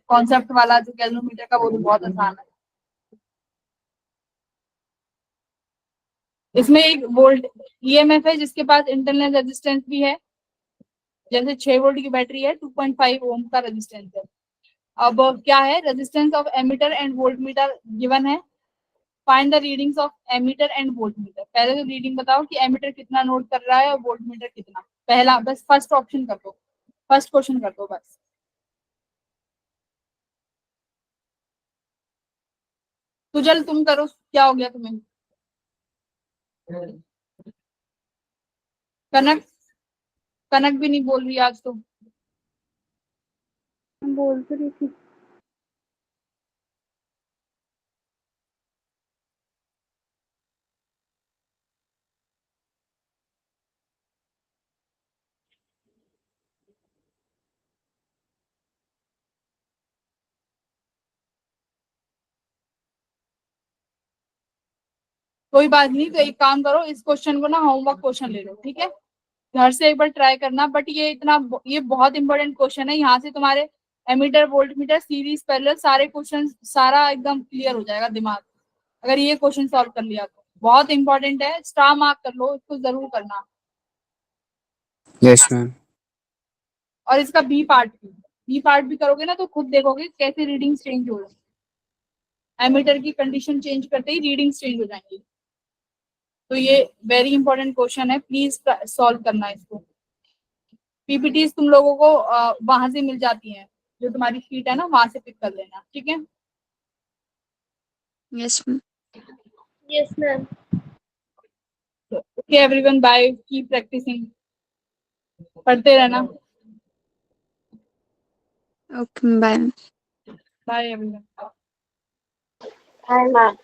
कॉन्सेप्ट वाला जो गैल्वेनोमीटर का वो तो बहुत आसान है। इसमें एक वोल्ट ईएमएफ है जिसके पास इंटरनल रेजिस्टेंस भी है, जैसे 6 वोल्ट की बैटरी है, 2.5 ओम का रेजिस्टेंस है। अब क्या है, resistance of ammeter and voltmeter given है। Find the readings of ammeter and voltmeter. पहले तो रीडिंग बताओ कि एमीटर कितना नोट कर रहा है और वोल्टमीटर कितना। पहला बस फर्स्ट ऑप्शन कर दो, फर्स्ट क्वेश्चन कर दो बस। तो जल तुम करो, क्या हो गया तुम्हें? कनक कनक भी नहीं बोल रही आज तो। बोल तो रही थी। कोई बात नहीं, तो एक काम करो, इस क्वेश्चन को ना होमवर्क क्वेश्चन ले लो, ठीक है। घर से एक बार ट्राई करना, बट ये बहुत इंपॉर्टेंट क्वेश्चन है। यहाँ से तुम्हारे ammeter, volt meter, series, parallel सारे क्वेश्चन, सारा एकदम क्लियर हो जाएगा दिमाग, अगर ये क्वेश्चन सॉल्व कर लिया तो। बहुत इंपॉर्टेंट है, स्टार मार्क कर लो, इसको जरूर करना। Yes ma'am. और इसका बी पार्ट भी करोगे ना तो खुद देखोगे कैसे रीडिंग चेंज हो रही है। एमीटर की कंडीशन चेंज करते ही रीडिंग चेंज हो जाएंगी। तो ये वेरी इंपॉर्टेंट क्वेश्चन है, प्लीज सॉल्व करना इसको। पीपीटीज तुम लोगों को वहां से मिल जाती हैं, जो तुम्हारी शीट है ना वहां से पिक कर लेना, ठीक है। Yes ma'am. Yes ma'am. Okay everyone, bye, keep practising, पढ़ते रहना। Okay bye. Bye everyone. Hi ma'am.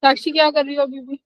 Sakshi क्या कर रही हो अभी भी?